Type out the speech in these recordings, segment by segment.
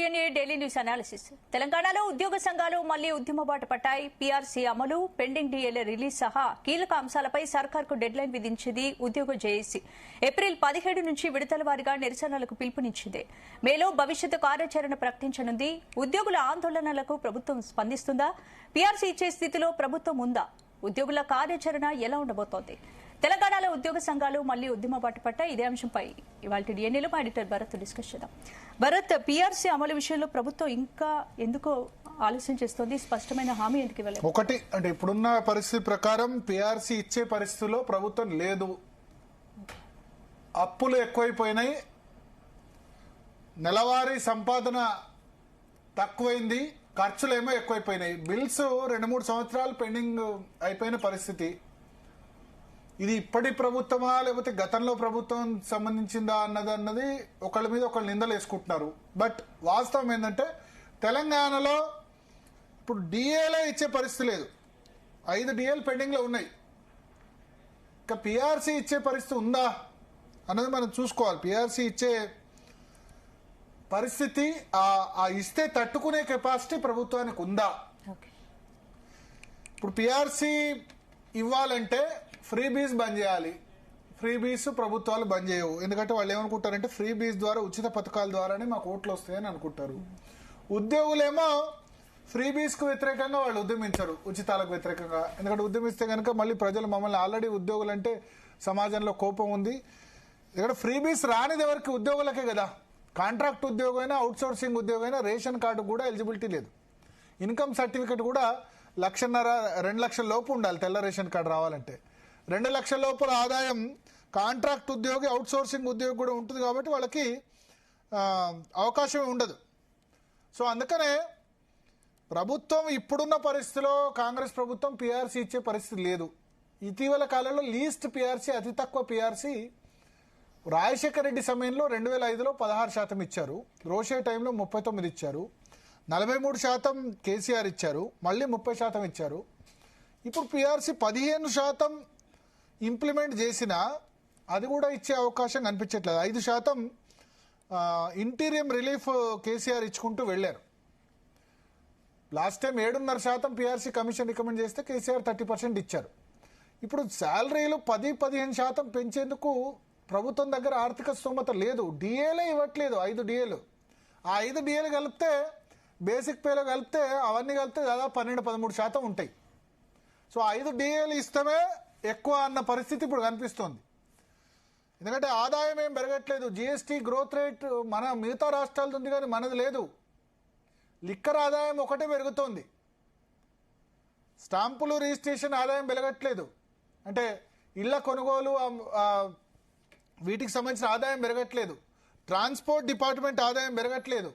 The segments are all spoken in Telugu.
DNA daily news analysis. తెలంగాణలో ఉద్యోగ సంఘాలు మళ్లీ ఉద్యమ బాట పట్టాయి. పీఆర్సీ అమలు, పెండింగ్ డీఏల రిలీజ్ సహా కీలక అంశాలపై సర్కార్కు డెడ్ లైన్ విధించింది ఉద్యోగ జేఏసీ. ఏప్రిల్ 17 నుంచి విడతల వారీగా నిరసనలకు పిలుపునిచ్చింది. మేలో భవిష్యత్తు కార్యాచరణ ప్రకటించనుంది. ఉద్యోగుల ఆందోళనలకు ప్రభుత్వం స్పందిస్తుందా? పీఆర్సీ ఇచ్చే స్థితిలో ప్రభుత్వం ఉందా? ఉద్యోగుల కార్యాచరణ ఎలా ఉండబోతోంది? తెలంగాణలో ఉద్యోగ సంఘాలు మళ్లీ ఉద్యమ బాట పట్టాయి. ఇదే అంశంపై ఇవాళ డిఎన్ఏలో మా ఎడిటర్ భరత్ డిస్కస్ చేద్దాం. భరత్, పీఆర్సీ అమలు విషయంలో ప్రభుత్వం ఇంకా ఎందుకో ఆలస్యం చేస్తోంది? స్పష్టమైన హామీ ఎందుకు ఇవ్వలేదు? ఒకటి అంటే ఇప్పుడున్న పరిస్థితి ప్రకారం పీఆర్సీ ఇచ్చే పరిస్థితిలో ప్రభుత్వం లేదు. అప్పులు ఎక్కువైపోయినాయి, నెలవారీ సంపాదన తక్కువైంది, ఖర్చులేమో ఎక్కువైపోయినాయి. బిల్స్ 2-3 సంవత్సరాలు పెండింగ్ అయిపోయిన పరిస్థితి. ఇది ఇప్పటి ప్రభుత్వమా లేకపోతే గతంలో ప్రభుత్వం సంబంధించిందా అన్నది ఒకళ్ళ మీద ఒకళ్ళు నిందలు వేసుకుంటున్నారు. బట్ వాస్తవం ఏంటంటే తెలంగాణలో ఇప్పుడు డిఏలే ఇచ్చే పరిస్థితి లేదు. 5 డిఏలు పెండింగ్లో ఉన్నాయి. ఇక పీఆర్సీ ఇచ్చే పరిస్థితి ఉందా అన్నది మనం చూసుకోవాలి. పీఆర్సీ ఇచ్చే పరిస్థితి ఆ ఇస్తే తట్టుకునే కెపాసిటీ ప్రభుత్వానికి ఉందా? ఇప్పుడు పీఆర్సీ ఇవ్వాలంటే ఫ్రీ బీస్ బంద్ చేయాలి. ఫ్రీ బీస్ ప్రభుత్వాలు బంద్ చేయవు. ఎందుకంటే వాళ్ళు ఏమనుకుంటారంటే ఫ్రీ బీస్ ద్వారా, ఉచిత పథకాల ద్వారానే మాకు ఓట్లు వస్తాయని అనుకుంటారు. ఉద్యోగులేమో ఫ్రీ బీస్కు వ్యతిరేకంగా వాళ్ళు ఉద్యమించరు, ఉచితాలకు వ్యతిరేకంగా. ఎందుకంటే ఉద్యమిస్తే కనుక మళ్ళీ ప్రజలు మమ్మల్ని ఆల్రెడీ ఉద్యోగులు అంటే సమాజంలో కోపం ఉంది. ఇక్కడ ఫ్రీ బీస్ రానిది ఎవరికి? ఉద్యోగులకే కదా. కాంట్రాక్ట్ ఉద్యోగం అయినా, అవుట్సోర్సింగ్ ఉద్యోగం అయినా రేషన్ కార్డు కూడా ఎలిజిబిలిటీ లేదు. ఇన్కమ్ సర్టిఫికెట్ కూడా 1,50,000-2 లక్షల లోపు ఉండాలి తెల్ల రేషన్ కార్డు రావాలంటే. 2 లక్షల లోపల ఆదాయం కాంట్రాక్ట్ ఉద్యోగి, అవుట్సోర్సింగ్ ఉద్యోగి కూడా ఉంటుంది కాబట్టి వాళ్ళకి అవకాశం ఉండదు. సో అందుకనే ప్రభుత్వం ఇప్పుడున్న పరిస్థితిలో కాంగ్రెస్ ప్రభుత్వం పీఆర్సీ ఇచ్చే పరిస్థితి లేదు. ఇటీవల కాలంలో లీస్ట్ పీఆర్సీ, అతి తక్కువ పీఆర్సీ రాజశేఖర రెడ్డి సమయంలో 2005లో 16% ఇచ్చారు. రోషే టైంలో 39 ఇచ్చారు. 43% కేసీఆర్ ఇచ్చారు. మళ్ళీ 30% ఇచ్చారు. ఇప్పుడు పీఆర్సీ 15% ఇంప్లిమెంట్ చేసినా అది కూడా ఇచ్చే అవకాశం కనిపించట్లేదు. 5% ఇంటీరియం రిలీఫ్ కేసీఆర్ ఇచ్చుకుంటూ వెళ్ళారు. Last time 7.5% PRC commission recommend చేస్తే కేసీఆర్ 30% ఇచ్చారు. ఇప్పుడు శాలరీలు 10-15% పెంచేందుకు ప్రభుత్వం దగ్గర ఆర్థిక స్తోమత లేదు. డిఏలే ఇవ్వట్లేదు. 5 డిఏలు. ఆ 5 డిఏలు కలిపితే, బేసిక్ పేలో కలిపితే, అవన్నీ కలిపితే దాదాపు 12-13% ఉంటాయి. సో 5 డిఏలు ఇస్తమే ఎక్కువ అన్న పరిస్థితి ఇప్పుడు కనిపిస్తోంది. ఎందుకంటే ఆదాయం ఏం పెరగట్లేదు. జిఎస్టీ గ్రోత్ రేట్ మన మిగతా రాష్ట్రాలది ఉంది కానీ మనది లేదు. లిక్కర్ ఆదాయం ఒకటే పెరుగుతోంది. స్టాంపులు, రిజిస్ట్రేషన్ ఆదాయం పెరగట్లేదు. అంటే ఇళ్ల కొనుగోలు, వీటికి సంబంధించిన ఆదాయం పెరగట్లేదు. ట్రాన్స్పోర్ట్ డిపార్ట్మెంట్ ఆదాయం పెరగట్లేదు.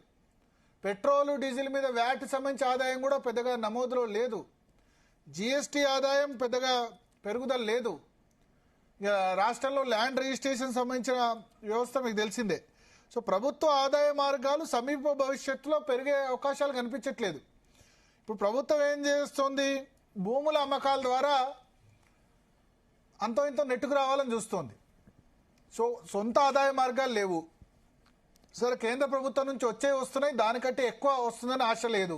పెట్రోలు, డీజిల్ మీద వ్యాట్ సంబంధించిన ఆదాయం కూడా పెద్దగా నమోదులో లేదు. జిఎస్టీ ఆదాయం పెద్దగా పెరుగుదల లేదు. ఇక రాష్ట్రంలో ల్యాండ్ రిజిస్ట్రేషన్ సంబంధించిన వ్యవస్థ మీకు తెలిసిందే. సో ప్రభుత్వ ఆదాయ మార్గాలు సమీప భవిష్యత్తులో పెరిగే అవకాశాలు కనిపించట్లేదు. ఇప్పుడు ప్రభుత్వం ఏం చేస్తోంది? భూముల అమ్మకాల ద్వారా అంతో ఇంతో నెట్టుకు రావాలని చూస్తోంది. సో సొంత ఆదాయ మార్గాలు లేవు. సరే, కేంద్ర ప్రభుత్వం నుంచి వస్తున్నాయి, దానికంటే ఎక్కువ వస్తుందని ఆశ లేదు.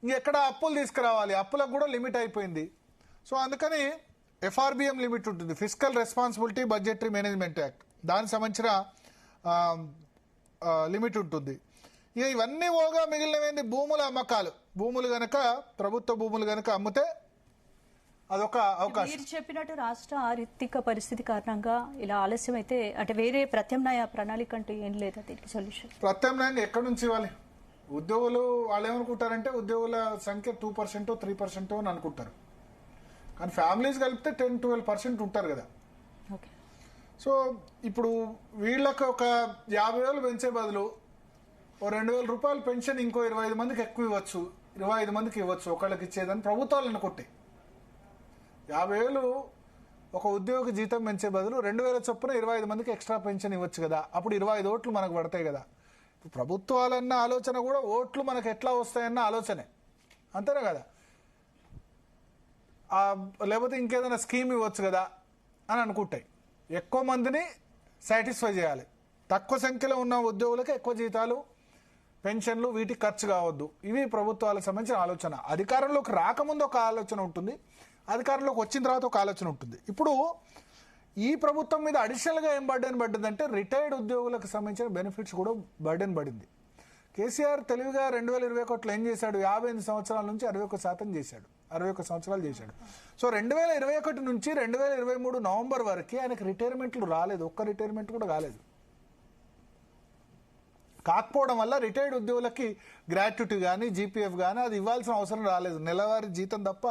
ఇంకెక్కడ అప్పులు తీసుకురావాలి? అప్పులకు కూడా లిమిట్ అయిపోయింది. సో అందుకని ఎఫ్ఆర్బిఎం లిమిట్ ఉంటుంది, physical responsibility budgetary management act, దానికి సంబంధించిన లిమిట్ ఉంటుంది. ఇక ఇవన్నీ పోగా మిగిలినవేంది? భూముల అమ్మకాలు. భూములు గనక, ప్రభుత్వ భూములు గనక అమ్మితే అదొక అవకాశం. మీరు చెప్పినట్టు రాష్ట్ర ఆర్థిక పరిస్థితి కారణంగా ఇలా ఆలస్యం అయితే, అంటే వేరే ప్రత్యామ్నాయ ప్రణాళిక అంటూ ఏం లేదా దీనికి సొల్యూషన్? ప్రత్యామ్నాయంగా ఎక్కడి నుంచి ఇవ్వాలి? ఉద్యోగులు వాళ్ళు ఏమనుకుంటారంటే ఉద్యోగుల సంఖ్య 2%, 3% అని అనుకుంటారు. కానీ ఫ్యామిలీస్ కలిపితే 10-12% ఉంటారు కదా. సో ఇప్పుడు వీళ్ళకి ఒక 50,000 పెంచే బదులు ఓ 2,000 రూపాయలు పెన్షన్ ఇంకో 25 మందికి ఎక్కువ ఇవ్వచ్చు, 25 మందికి ఇవ్వచ్చు ఒకళ్ళకి ఇచ్చేదని ప్రభుత్వాలు అనుకుంటాయి. 50,000 ఒక ఉద్యోగి జీతం పెంచే బదులు 2,000 చొప్పున 25 మందికి ఎక్స్ట్రా పెన్షన్ ఇవ్వచ్చు కదా. అప్పుడు 25 ఓట్లు మనకు పడతాయి కదా. ప్రభుత్వాలన్న ఆలోచన కూడా ఓట్లు మనకు ఎట్లా వస్తాయన్న ఆలోచనే, అంతేనా కదా. లేకపోతే ఇంకేదైనా స్కీమ్ ఇవ్వచ్చు కదా అని అనుకుంటాయి. ఎక్కువ మందిని సాటిస్ఫై చేయాలి, తక్కువ సంఖ్యలో ఉన్న ఉద్యోగులకు ఎక్కువ జీతాలు పెన్షన్లు వీటికి ఖర్చు కావద్దు. ఇవి ప్రభుత్వాలకు సంబంధించిన ఆలోచన. అధికారంలోకి రాకముందు ఒక ఆలోచన ఉంటుంది, అధికారంలోకి వచ్చిన తర్వాత ఒక ఆలోచన ఉంటుంది. ఇప్పుడు ఈ ప్రభుత్వం మీద అడిషనల్గా ఏం బర్డెన్ పడ్డదంటే రిటైర్డ్ ఉద్యోగులకు సంబంధించిన బెనిఫిట్స్ కూడా బర్డెన్ పడింది. కేసీఆర్ తెలివిగా 2021 ఏం చేశాడు, 58 సంవత్సరాల నుంచి 61% చేశాడు, 61 సంవత్సరాలు చేశాడు. సో 2021 నుంచి 2023 నవంబర్ వరకు ఆయనకు రిటైర్మెంట్లు రాలేదు, ఒక్క రిటైర్మెంట్ కూడా కాలేదు. కాకపోవడం వల్ల రిటైర్డ్ ఉద్యోగులకి గ్రాట్యుటీ కానీ జీపీఎఫ్ కానీ అది ఇవ్వాల్సిన అవసరం రాలేదు, నెలవారీ జీతం తప్ప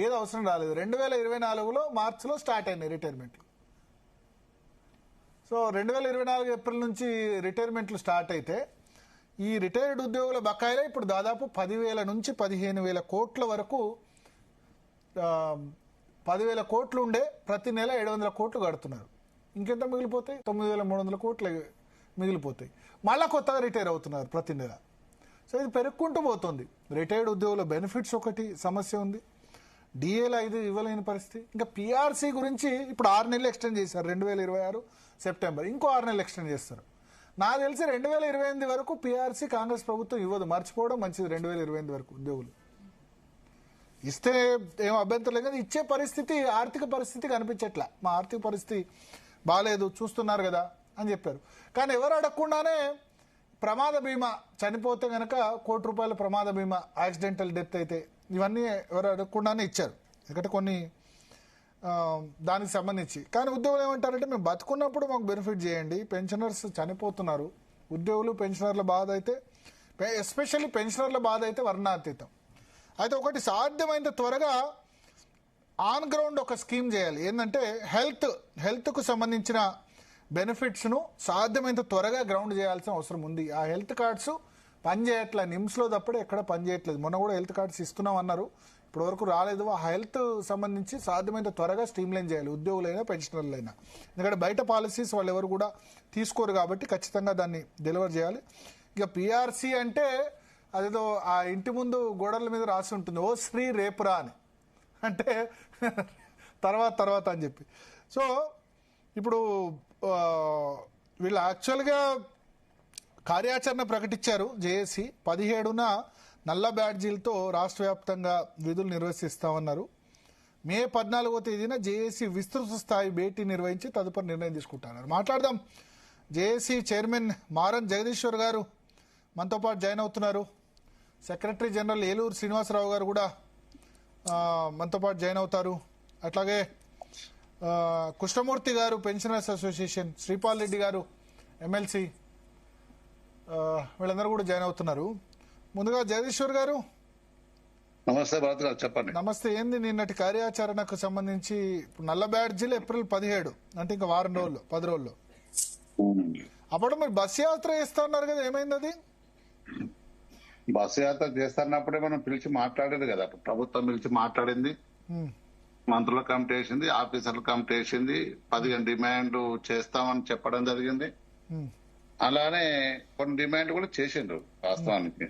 ఏదో అవసరం రాలేదు. 2024లో మార్చిలో స్టార్ట్ అయినాయి రిటైర్మెంట్లు. సో 2024 ఏప్రిల్ నుంచి రిటైర్మెంట్లు స్టార్ట్ అయితే ఈ రిటైర్డ్ ఉద్యోగుల బకాయిలే ఇప్పుడు దాదాపు 10,000 నుంచి 15,000 కోట్ల వరకు, 10,000 కోట్లు ఉండే ప్రతి నెల 700 కోట్లు కడుతున్నారు. ఇంకెంత మిగిలిపోతాయి? 9,300 కోట్లు మిగిలిపోతాయి. మళ్ళా కొత్తగా రిటైర్ అవుతున్నారు ప్రతి నెల. సో ఇది పెరుక్కుంటూ పోతుంది. రిటైర్డ్ ఉద్యోగుల బెనిఫిట్స్ ఒకటి సమస్య ఉంది, డిఏలు 5 ఇవ్వలేని పరిస్థితి. ఇంకా పిఆర్సీ గురించి ఇప్పుడు 6 నెలలు ఎక్స్టెండ్ చేశారు, 2026 సెప్టెంబర్, ఇంకో 6 నెలలు ఎక్స్టెండ్ చేస్తారు. నాకు తెలిసి 2028 వరకు పిఆర్సీ కాంగ్రెస్ ప్రభుత్వం ఇవ్వదు, మర్చిపోవడం మంచిది. 2028 వరకు ఉద్యోగులు ఇస్తే ఏం అభ్యంతరం లేదు, ఇచ్చే పరిస్థితి, ఆర్థిక పరిస్థితి కనిపించట్లా. మా ఆర్థిక పరిస్థితి బాగాలేదు, చూస్తున్నారు కదా అని చెప్పారు. కానీ ఎవరు అడగకుండానే ప్రమాద బీమా, చనిపోతే కనుక ₹1,00,00,000 ప్రమాద బీమా, యాక్సిడెంటల్ డెత్ అయితే, ఇవన్నీ ఎవరు అడగకుండానే ఇచ్చారు. ఎందుకంటే కొన్ని దానికి సంబంధించి. కానీ ఉద్యోగులు ఏమంటారంటే మేము బతుకున్నప్పుడు మాకు బెనిఫిట్ చేయండి, పెన్షనర్స్ చనిపోతున్నారు, ఉద్యోగులు పెన్షనర్ల బాధ అయితే, ఎస్పెషల్లీ పెన్షనర్ల బాధ అయితే వర్ణాతీతం. అయితే ఒకటి సాధ్యమైనంత త్వరగా ఆన్ గ్రౌండ్ ఒక స్కీమ్ చేయాలి. ఏంటంటే హెల్త్కు సంబంధించిన బెనిఫిట్స్ను సాధ్యమైనంత త్వరగా గ్రౌండ్ చేయాల్సిన అవసరం ఉంది. ఆ హెల్త్ కార్డ్స్ పనిచేయట్లేదు, నిమ్స్లో తప్పడే ఎక్కడ పనిచేయట్లేదు. మొన్న కూడా హెల్త్ కార్డ్స్ ఇస్తున్నాం అన్నారు, ఇప్పటి వరకు రాలేదు. ఆ హెల్త్ సంబంధించి సాధ్యమైనంత త్వరగా స్ట్రీమ్లైన్ చేయాలి, ఉద్యోగులైనా పెన్షనర్లైనా. ఎందుకంటే బయట పాలసీస్ వాళ్ళు ఎవరు కూడా తీసుకోరు కాబట్టి ఖచ్చితంగా దాన్ని డెలివర్ చేయాలి. ఇక పిఆర్సీ అంటే అదేదో ఆ ఇంటి ముందు గోడల మీద రాసి ఉంటుంది, ఓ శ్రీ రేపురా అని, అంటే తర్వాత అని చెప్పి. సో ఇప్పుడు వీళ్ళు యాక్చువల్గా కార్యాచరణ ప్రకటించారు. జేఏసీ 17న నల్ల బ్యాడ్జీలతో రాష్ట్ర వ్యాప్తంగా విధులు నిర్వహిస్తామన్నారు. మే 14వ తేదీన జేఏసీ విస్తృత స్థాయి భేటీ నిర్వహించి తదుపరి నిర్ణయం తీసుకుంటున్నారు. మాట్లాడదాం. జేఏసీ చైర్మన్ మారన్ జగదీశ్వర్ గారు మనతో పాటు జాయిన్ అవుతున్నారు. సెక్రటరీ జనరల్ ఏలూరు శ్రీనివాసరావు గారు కూడా మనతో పాటు జాయిన్ అవుతారు. అట్లాగే కృష్ణమూర్తి గారు పెన్షనర్స్ అసోసియేషన్, శ్రీపాల్ రెడ్డి గారు ఎమ్మెల్సీ, వీళ్ళందరూ కూడా జాయిన్ అవుతున్నారు. ముందుగా జగదీశ్వర్ గారు నమస్తే. భరత్ గారు చెప్పండి. నమస్తే. ఏంది నిన్నటి కార్యాచరణకు సంబంధించి? నల్ల బ్యాడ్జీలు ఏప్రిల్ 17, అంటే ఇంకా వారం రోజులు, 10 రోజుల్లో. అప్పుడు మీరు బస్ యాత్ర చేస్తా ఉన్నారు కదా, ఏమైంది అది? బస్సు యాత్ర చేస్తున్నప్పుడే మనం పిలిచి మాట్లాడేది కదా, ప్రభుత్వం పిలిచి మాట్లాడింది, మంత్రుల కమిటీ వేసింది, ఆఫీసర్ల కమిటీ వేసింది, 15 డిమాండ్ చేస్తామని చెప్పడం జరిగింది. అలానే కొన్ని డిమాండ్ కూడా చేసిండ్రు వాస్తవానికి.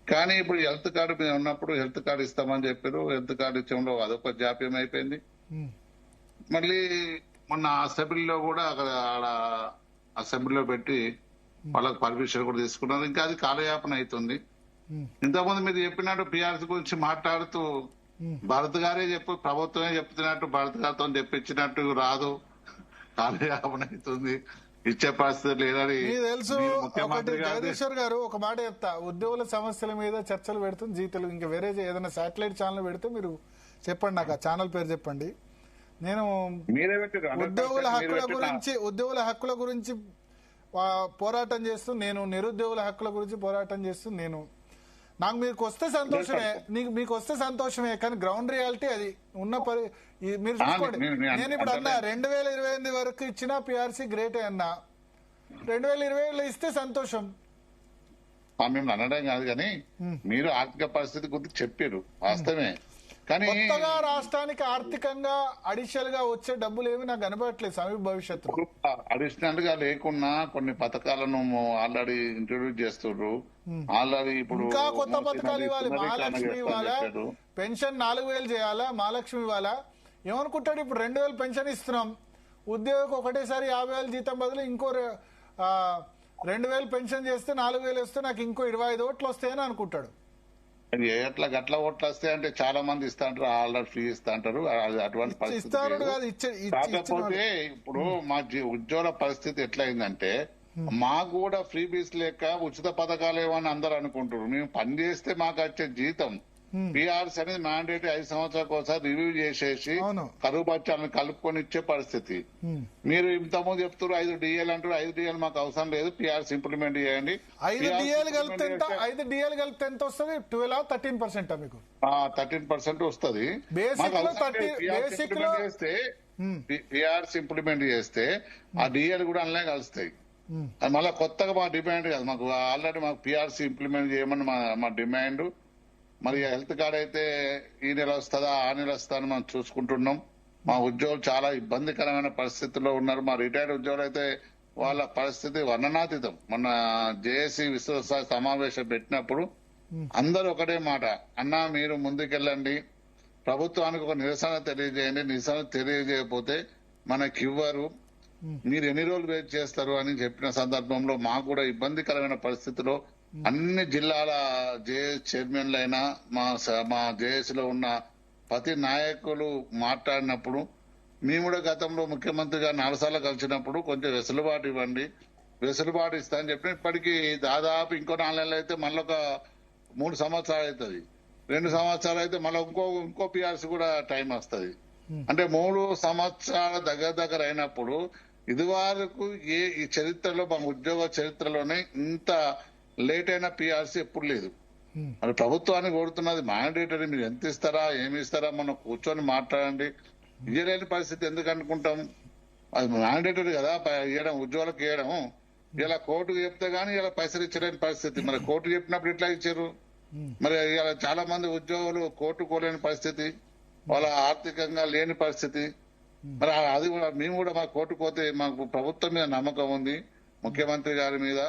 కానీ ఇప్పుడు హెల్త్ కార్డు మీద ఉన్నప్పుడు హెల్త్ కార్డు ఇస్తామని చెప్పారు, హెల్త్ కార్డు ఇచ్చడంలో అదొక జాప్యం అయిపోయింది. మళ్ళీ మొన్న అసెంబ్లీలో కూడా అక్కడ అసెంబ్లీలో పెట్టి వాళ్ళకి పర్మిషన్ కూడా తీసుకున్నారు. ఇంకా అది కాలయాపన అవుతుంది. ఇంతకుముందు మీరు చెప్పినట్టు పిఆర్సీ గురించి మాట్లాడుతూ భరత్ గారే ప్రభుత్వమే చెప్తున్నట్టు భరత్ గారితో తెప్పించినట్టు రాదు, కాలయాపన అవుతుంది, ఇచ్చే పరిస్థితి లేదని తెలుసు. జగదీశ్వర్ గారు ఒక మాట చెప్తా, ఉద్యోగుల సమస్యల మీద చర్చలు పెడుతుంది జీతలు. ఇంకా వేరే ఏదైనా శాటిలైట్ ఛానల్ పెడితే మీరు చెప్పండి, నాకు ఆ ఛానల్ పేరు చెప్పండి. నేను ఉద్యోగుల హక్కుల గురించి పోరాటం చేస్తూ, నేను నిరుద్యోగుల హక్కుల గురించి పోరాటం చేస్తూ, నాకు మీకు వస్తే సంతోషమే, మీకు వస్తే సంతోషమే, కానీ గ్రౌండ్ రియాలిటీ అది ఉన్న మీరు చూసుకోండి. నేను ఇప్పుడు అన్నా 2028 వరకు ఇచ్చిన పిఆర్సీ గ్రేటే అన్నా, 2027లో ఇస్తే సంతోషం. మేము అనడం కాదు, కానీ మీరు ఆర్థిక పరిస్థితి గురించి చెప్పారు వాస్తవమే. కానీ కొత్తగా రాష్ట్రానికి ఆర్థికంగా అడిషనల్ గా వచ్చే డబ్బులు ఏమి నాకు కనబడట్లేదు సమీప భవిష్యత్తులో. అడిషనల్ గా లేకున్నా కొన్ని పథకాలను ఆల్రెడీ ఇంట్రొడ్యూస్ చేస్తున్నారు. ఆల్రెడీ ఇప్పుడు ఇంకా కొత్త పథకాలు ఇవ్వాలి, మహాలక్ష్మి ఇవ్వాలా, పెన్షన్ 4,000 చేయాలా, మహాలక్ష్మి ఇవ్వాలా. ఏమనుకుంటాడు, ఇప్పుడు 2,000 పెన్షన్ ఇస్తున్నాం, ఉద్యోగికి ఒకటేసారి 50,000 జీతం బదులు ఇంకో 2,000 పెన్షన్ చేస్తే 4,000 వస్తే నాకు ఇంకో 25 ఓట్లు వస్తాయని అనుకుంటాడు. ఎట్లా గట్ల ఓట్లు వస్తాయి అంటే చాలా మంది ఇస్తా అంటారు, ఆల్రెడీ ఫ్రీ ఇస్తా అంటారు. అటువంటి పరిస్థితి ఇస్తారు లేదు. కాదు, కాకపోతే ఇప్పుడు మా ఉద్యోగుల పరిస్థితి ఎట్లయిందంటే మాకు కూడా ఫ్రీ బీస్ లేక ఉచిత పథకాలు ఏమని అందరు అనుకుంటారు. మేము పని చేస్తే మాకు వచ్చే జీతం పిఆర్స్ అనేది మ్యాండేట్ 5 సంవత్సరాలకు ఒకసారి రివ్యూ చేసేసి అవును. కరువు బచ్చాలను కలుపుకొని ఇచ్చే పరిస్థితి. మీరు ఇంతకుముందు చెప్తారు 5 DL అంటారు. 5 DL మాకు అవసరం లేదు, పిఆర్స్ ఇంప్లిమెంట్ చేయండి. 5 DL కలిపితే ఎంత? 5 DL కలిపితే ఎంత వస్తుంది? 12-13% మీకు 13% వస్తుంది. Basic లో 30 basic లో చేస్తే పిఆర్స్ ఇంప్లిమెంట్ చేస్తే ఆ డిఎల్ కూడా అందులో కలుస్తాయి. అది మళ్ళీ కొత్తగా మా డిమాండ్ కాదు, మాకు ఆల్రెడీ మాకు పిఆర్సీ ఇంప్లిమెంట్ చేయమని మా డిమాండ్. మరి హెల్త్ కార్డ్ అయితే ఈ నెల వస్తుందా ఆ నెల వస్తుందా అని మనం చూసుకుంటున్నాం. మా ఉద్యోగులు చాలా ఇబ్బందికరమైన పరిస్థితుల్లో ఉన్నారు. మా రిటైర్డ్ ఉద్యోగులు అయితే వాళ్ళ పరిస్థితి వర్ణనాతీతం. మన జేఏసీ విశ్వ సమావేశం పెట్టినప్పుడు అందరూ ఒకటే మాట, అన్నా మీరు ముందుకెళ్ళండి, ప్రభుత్వానికి ఒక నిరసన తెలియజేయండి, నిరసన తెలియజేయకపోతే మనకి ఇవ్వరు, మీరు ఎన్ని రోజులు వెయిట్ చేస్తారు అని చెప్పిన సందర్భంలో మాకు కూడా ఇబ్బందికరమైన పరిస్థితిలో అన్ని జిల్లాల జేఏసీ చైర్మన్లైనా మా జేఏసీలో ఉన్న ప్రతి నాయకులు మాట్లాడినప్పుడు మేము కూడా గతంలో ముఖ్యమంత్రి గారు 4 సార్లు కలిసినప్పుడు కొంచెం వెసులుబాటు ఇవ్వండి, వెసులుబాటు ఇస్తా అని చెప్పిన ఇప్పటికీ దాదాపు ఇంకో 4 నెలలు అయితే మళ్ళీ ఒక 3 సంవత్సరాలు అవుతుంది. 2 సంవత్సరాలు అయితే మళ్ళీ ఇంకో పిఆర్సీ కూడా టైం వస్తుంది. అంటే 3 సంవత్సరాల దగ్గర అయినప్పుడు ఇదివరకు ఈ చరిత్రలో మా ఉద్యోగ చరిత్రలోనే ఇంత లేట్ అయిన పిఆర్సీ ఎప్పుడు లేదు. మరి ప్రభుత్వాన్ని కోరుతున్నది మ్యాండేటరీ, మీరు ఎంత ఇస్తారా ఏమి ఇస్తారా మనం కూర్చొని మాట్లాడండి. ఇయ్యలేని పరిస్థితి ఎందుకు అనుకుంటాం? అది మ్యాండేటరీ కదా ఇవ్వడం, ఉద్యోగులకు ఇవ్వడం. ఇలా కోర్టుకు చెప్తే గానీ ఇలా పైసలు ఇచ్చలేని పరిస్థితి. మరి కోర్టు చెప్పినప్పుడు ఎట్లా ఇచ్చారు? మరి ఇలా చాలా మంది ఉద్యోగులు కోర్టుకోలేని పరిస్థితి, వాళ్ళ ఆర్థికంగా లేని పరిస్థితి. మరి అది కూడా మేము కూడా మా కోర్టుకు పోతే మాకు ప్రభుత్వం మీద నమ్మకం ఉంది, ముఖ్యమంత్రి గారి మీద.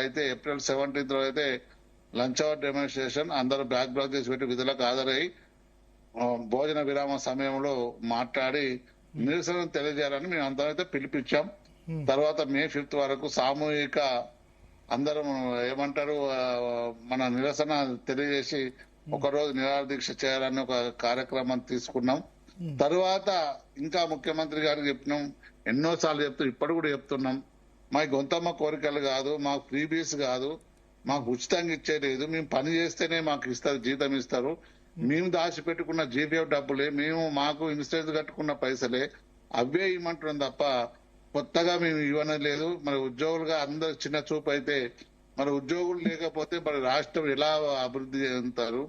అయితే ఏప్రిల్ 17 అయితే లంచ్ అవర్ డెమాన్స్ట్రేషన్ అందరూ బ్యాక్ బ్లాక్ చేసి పెట్టి విధులకు హాజరై భోజన విరామ సమయంలో మాట్లాడి నిరసన తెలియజేయాలని మేము అందరం అయితే పిలిపించాం. తర్వాత May 5 వరకు సామూహిక అందరం ఏమంటారు మన నిరసన తెలియజేసి ఒకరోజు నిరాహార దీక్ష చేయాలని ఒక కార్యక్రమం తీసుకున్నాం. తరువాత ఇంకా ముఖ్యమంత్రి గారికి చెప్పినాం, ఎన్నోసార్లు చెప్తూ ఇప్పుడు కూడా చెప్తున్నాం, మాకు గొంతమ్మ కోరికలు కాదు, మాకు ఫ్రీబీస్ కాదు, మాకు ఉచితంగా ఇచ్చేది, మేము పని చేస్తేనే మాకు ఇస్తారు, జీతం ఇస్తారు, మేము దాచిపెట్టుకున్న జీపీఎఫ్ డబ్బులే, మాకు ఇన్సూరెన్స్ కట్టుకున్న పైసలే అవే ఇవ్వమంటున్నాం తప్ప కొత్తగా మేము ఇవ్వడం లేదు. మరి ఉద్యోగులుగా అందరు చిన్న చూపు అయితే మరి ఉద్యోగులు లేకపోతే మరి రాష్ట్రం ఎలా అభివృద్ధి చెందుతారు,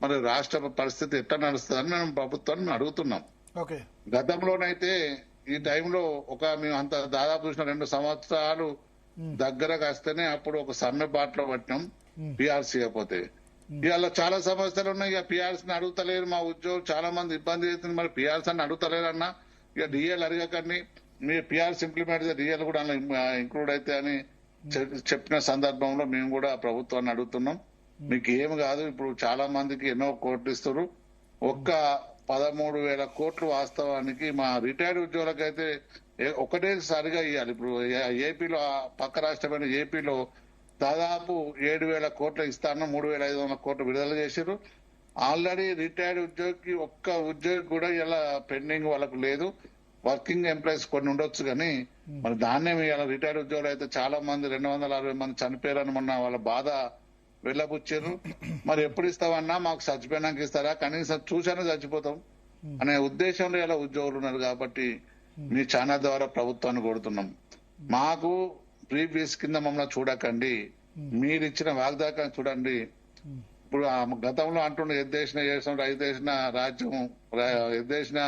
మరి రాష్ట్ర పరిస్థితి ఎట్లా నడుస్తుందని మేము ప్రభుత్వాన్ని అడుగుతున్నాం. గతంలోనైతే ఈ టైంలో మేము అంత దాదాపు చూసిన 2 సంవత్సరాలు దగ్గరకు వస్తేనే అప్పుడు ఒక సమ్మె బాటలో పట్టినాం పిఆర్సీ అయిపోతే. ఇవాళ చాలా సమస్యలు ఉన్నాయి, ఇక పిఆర్సీని అడుగుతలేరు మా ఉద్యోగులు, చాలా మంది ఇబ్బంది అవుతుంది. మరి పిఆర్సీ అని అడుగుతలేరన్నా ఇక డిఎల్ అడగకండి, మీ పిఆర్సీ ఇంప్లిమెంట్ డిఎల్ కూడా ఇంక్లూడ్ అయితే అని చెప్పిన సందర్భంలో మేము కూడా ప్రభుత్వాన్ని అడుగుతున్నాం, మీకు ఏమి కాదు, ఇప్పుడు చాలా మందికి ఎన్నో కోట్లు ఇస్తారు, ఒక్క 13,000 కోట్లు వాస్తవానికి మా రిటైర్డ్ ఉద్యోగులకైతే ఒకటేసారిగా ఇవ్వాలి. ఇప్పుడు ఏపీలో పక్క రాష్ట్రమైన ఏపీలో దాదాపు 7,000 కోట్లు ఇస్తాను, 3,500 కోట్లు విడుదల చేశారు. ఆల్రెడీ రిటైర్డ్ ఉద్యోగికి ఒక్క ఉద్యోగి కూడా ఇలా పెండింగ్ వాళ్ళకు లేదు. వర్కింగ్ ఎంప్లాయీస్ కొన్ని ఉండొచ్చు కానీ మరి దాన్నే ఇలా రిటైర్డ్ ఉద్యోగులు అయితే చాలా మంది 260 మంది చనిపోయారని మొన్న వాళ్ళ బాధ వెళ్ళబుచ్చారు. మరి ఎప్పుడు ఇస్తామన్నా మాకు చచ్చిపోయినాక ఇస్తారా, కనీసం చూసానే చచ్చిపోతాం అనే ఉద్దేశంలో ఇలా ఉద్యోగులు ఉన్నారు. కాబట్టి మీ ఛానల్ ద్వారా ప్రభుత్వాన్ని కోరుతున్నాం, మాకు ఫ్రీ బీస్ కింద మమ్మల్ని చూడకండి, మీరు ఇచ్చిన వాగ్దానాన్ని చూడండి. ఇప్పుడు గతంలో అంటుండే ఎద్దేసిన వ్యవసాయం రైతేసిన రాజ్యం, ఎద్దేసిన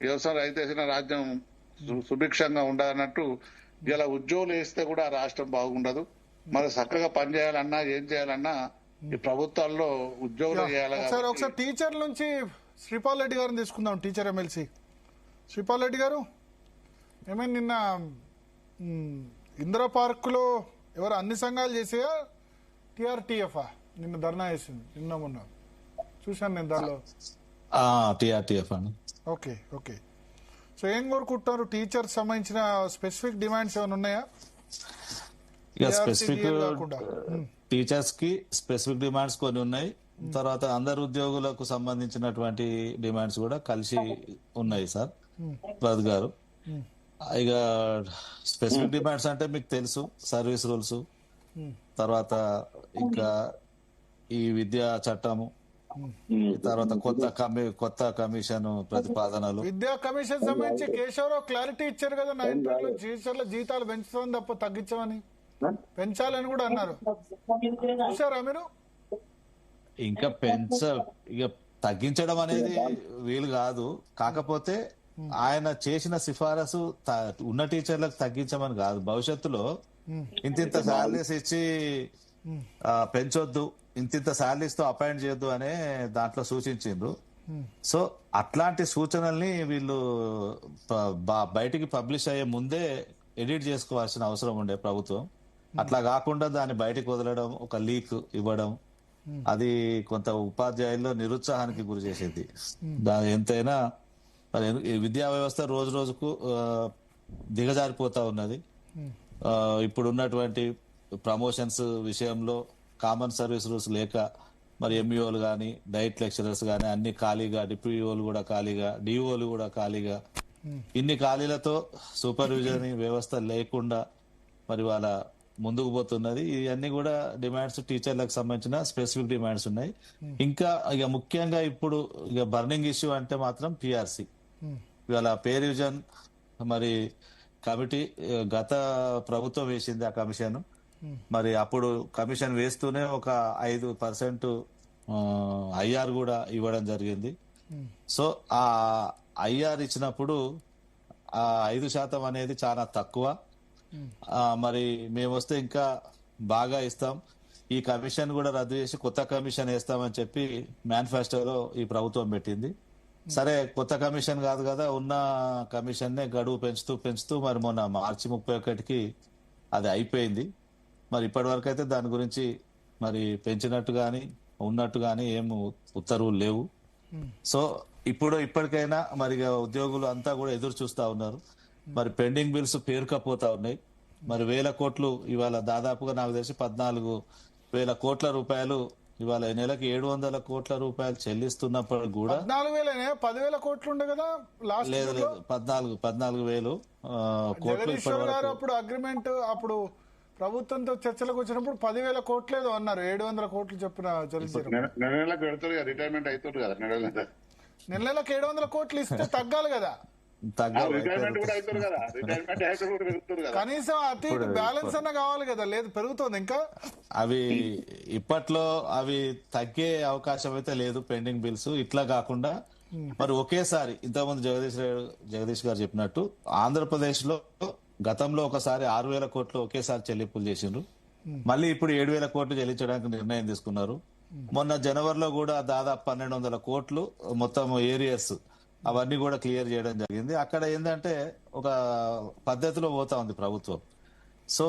వ్యవసాయం రైతేసిన రాజ్యం సుభిక్షంగా ఉండాలన్నట్టు ఇలా ఉద్యోగులు వేస్తే కూడా రాష్ట్రం బాగుండదు. మరి చక్కగా పని చేయాలన్నా ఏం చేయాలన్నా ఈ ప్రభుత్వాల్లో ఉద్యోగులు చేయాలి. ఒకసారి టీచర్ నుంచి శ్రీపాల్ రెడ్డి గారిని తీసుకుందాం. టీచర్ ఎమ్మెల్సీ శ్రీపాల్ రెడ్డి గారు, ఏమైనా నిన్న ఇందిరా పార్క్ లో ఎవరు అన్ని సంఘాలు చేసేయా టీఆర్టీఎఫ్ నిన్న ధర్నా చేసింది? నిన్న మొన్న చూశాను నేను దానిలో. టీఆర్టీఎఫ్ అని. Okay okay. సో ఏం కోరుకుంటున్నారు? టీచర్ సంబంధించిన స్పెసిఫిక్ డిమాండ్స్ ఏమైనా ఉన్నాయా? ఇక PRC స్పెసిఫిక్ DL కాకుండా. టీచర్స్ కి స్పెసిఫిక్ డిమాండ్స్ కొన్ని ఉన్నాయి. తర్వాత అందరు ఉద్యోగులకు సంబంధించినటువంటి డిమాండ్స్ కూడా కలిసి ఉన్నాయి సార్ ప్రద్ గారు. ఇక స్పెసిఫిక్ డిమాండ్స్ అంటే మీకు తెలుసు, సర్వీస్ రూల్స్, తర్వాత ఇంకా ఈ విద్యా చట్టము, తర్వాత కొత్త కమిషన్ ప్రతిపాదనలు. విద్యా కమిషన్ సంబంధించి కేశవరావు క్లారిటీ ఇచ్చారు కదా, 9 టీచర్ల జీతాలు పెంచుతామని తప్ప తగ్గించమని, పెంచాలని కూడా అన్నారు. చూసారా మీరు? ఇంకా ఇక తగ్గించడం అనేది వీలు కాదు. కాకపోతే ఆయన చేసిన సిఫారసు ఉన్న టీచర్లకు తగ్గించమని కాదు, భవిష్యత్తులో ఇంతింత శాలరీస్ ఇచ్చి పెంచొద్దు, ఇంతింత శాలరీస్ తో అపాయింట్ చేయొద్దు అనే దాంట్లో సూచించిండ్రు. సో అట్లాంటి సూచనల్ని వీళ్ళు బయటికి పబ్లిష్ అయ్యే ముందే ఎడిట్ చేసుకోవాల్సిన అవసరం ఉండే ప్రభుత్వం. అట్లా కాకుండా దాన్ని బయటికి వదలడం, ఒక లీక్ ఇవ్వడం, అది కొంత ఉపాధ్యాయుల్లో నిరుత్సాహానికి గురి చేసేది. దాని ఎంతైనా మరి ఈ విద్యా వ్యవస్థ రోజు రోజుకు దిగజారిపోతా ఉన్నది. ఇప్పుడు ఉన్నటువంటి ప్రమోషన్స్ విషయంలో కామన్ సర్వీస్ రూల్స్ లేక మరి ఎంఈఓలు కానీ, డైట్ లెక్చరర్స్ కానీ అన్ని ఖాళీగా, డిప్యూఓలు కూడా ఖాళీగా, డిఓలు కూడా ఖాళీగా, ఇన్ని ఖాళీలతో సూపర్విజన్ వ్యవస్థ లేకుండా మరి వాళ్ళ ముందుకు పోతున్నది. ఇవన్నీ కూడా డిమాండ్స్ టీచర్లకు సంబంధించిన స్పెసిఫిక్ డిమాండ్స్ ఉన్నాయి. ఇంకా ఇక ముఖ్యంగా ఇప్పుడు ఇక బర్నింగ్ ఇష్యూ అంటే మాత్రం పిఆర్సి. ఇవాళ పే రివిజన్ మరి కమిటీ గత ప్రభుత్వం వేసింది ఆ కమిషన్. మరి అప్పుడు కమిషన్ వేస్తూనే ఒక 5% ఐఆర్ కూడా ఇవ్వడం జరిగింది. సో ఆ ఐఆర్ ఇచ్చినప్పుడు ఆ 5% అనేది చాలా తక్కువ. మరి మేము వస్తే ఇంకా బాగా ఇస్తాం, ఈ కమిషన్ కూడా రద్దు చేసి కొత్త కమిషన్ వేస్తామని చెప్పి మేనిఫెస్టోలో ఈ ప్రభుత్వం పెట్టింది. సరే, కొత్త కమిషన్ కాదు కదా, ఉన్న కమిషన్ నే గడువు పెంచుతూ మరి మొన్న మార్చి 31కి అది అయిపోయింది. మరి ఇప్పటి వరకు అయితే దాని గురించి మరి పెంచినట్టు గాని ఉన్నట్టు గాని ఏం ఉత్తర్వులు లేవు. సో ఇప్పటికైనా మరి ఉద్యోగులు అంతా కూడా ఎదురు చూస్తా ఉన్నారు. మరి పెండింగ్ బిల్స్ పేరుకపోతా ఉన్నాయి. మరి 1000 కోట్లు ఇవాళ దాదాపుగా నాకు తెలిసి 14,000 కోట్ల రూపాయలు ఇవాళ నెలకి 700 కోట్ల రూపాయలు చెల్లిస్తున్నప్పుడు కూడా 10,000 కోట్లు ఉండే కదా లాస్ట్. లేదు 14,000 కోట్లు అప్పుడు అగ్రిమెంట్, అప్పుడు ప్రభుత్వంతో చర్చలకు వచ్చినప్పుడు 10,000 కోట్లు ఏదో అన్నారు, 700 కోట్లు చెప్పిన నెలలకు పెడతారు కదా, రిటైర్మెంట్ అవుతుంది కదా, నెలలకు 700 కోట్లు ఇస్తే తగ్గాలి కదా, కనీసం అతి బ్యాలెన్స్ అన్న కావాలి కదా, లేదు పెరుగుతుంది ఇంకా. అవి ఇప్పట్లో అవి తగ్గే అవకాశం అయితే లేదు పెండింగ్ బిల్స్. ఇట్లా కాకుండా మరి ఒకేసారి ఇంతకుముందు జగదీష్ గారు చెప్పినట్టు ఆంధ్రప్రదేశ్ లో గతంలో ఒకసారి 6,000 కోట్లు ఒకేసారి చెల్లింపులు చేసిండ్రు. మళ్ళీ ఇప్పుడు 7,000 కోట్లు చెల్లించడానికి నిర్ణయం తీసుకున్నారు. మొన్న జనవరిలో కూడా దాదాపు 1,200 కోట్లు మొత్తం ఏరియర్స్ అవన్నీ కూడా క్లియర్ చేయడం జరిగింది. అక్కడ ఏంటంటే ఒక పద్ధతిలో పోతా ఉంది ప్రభుత్వం. సో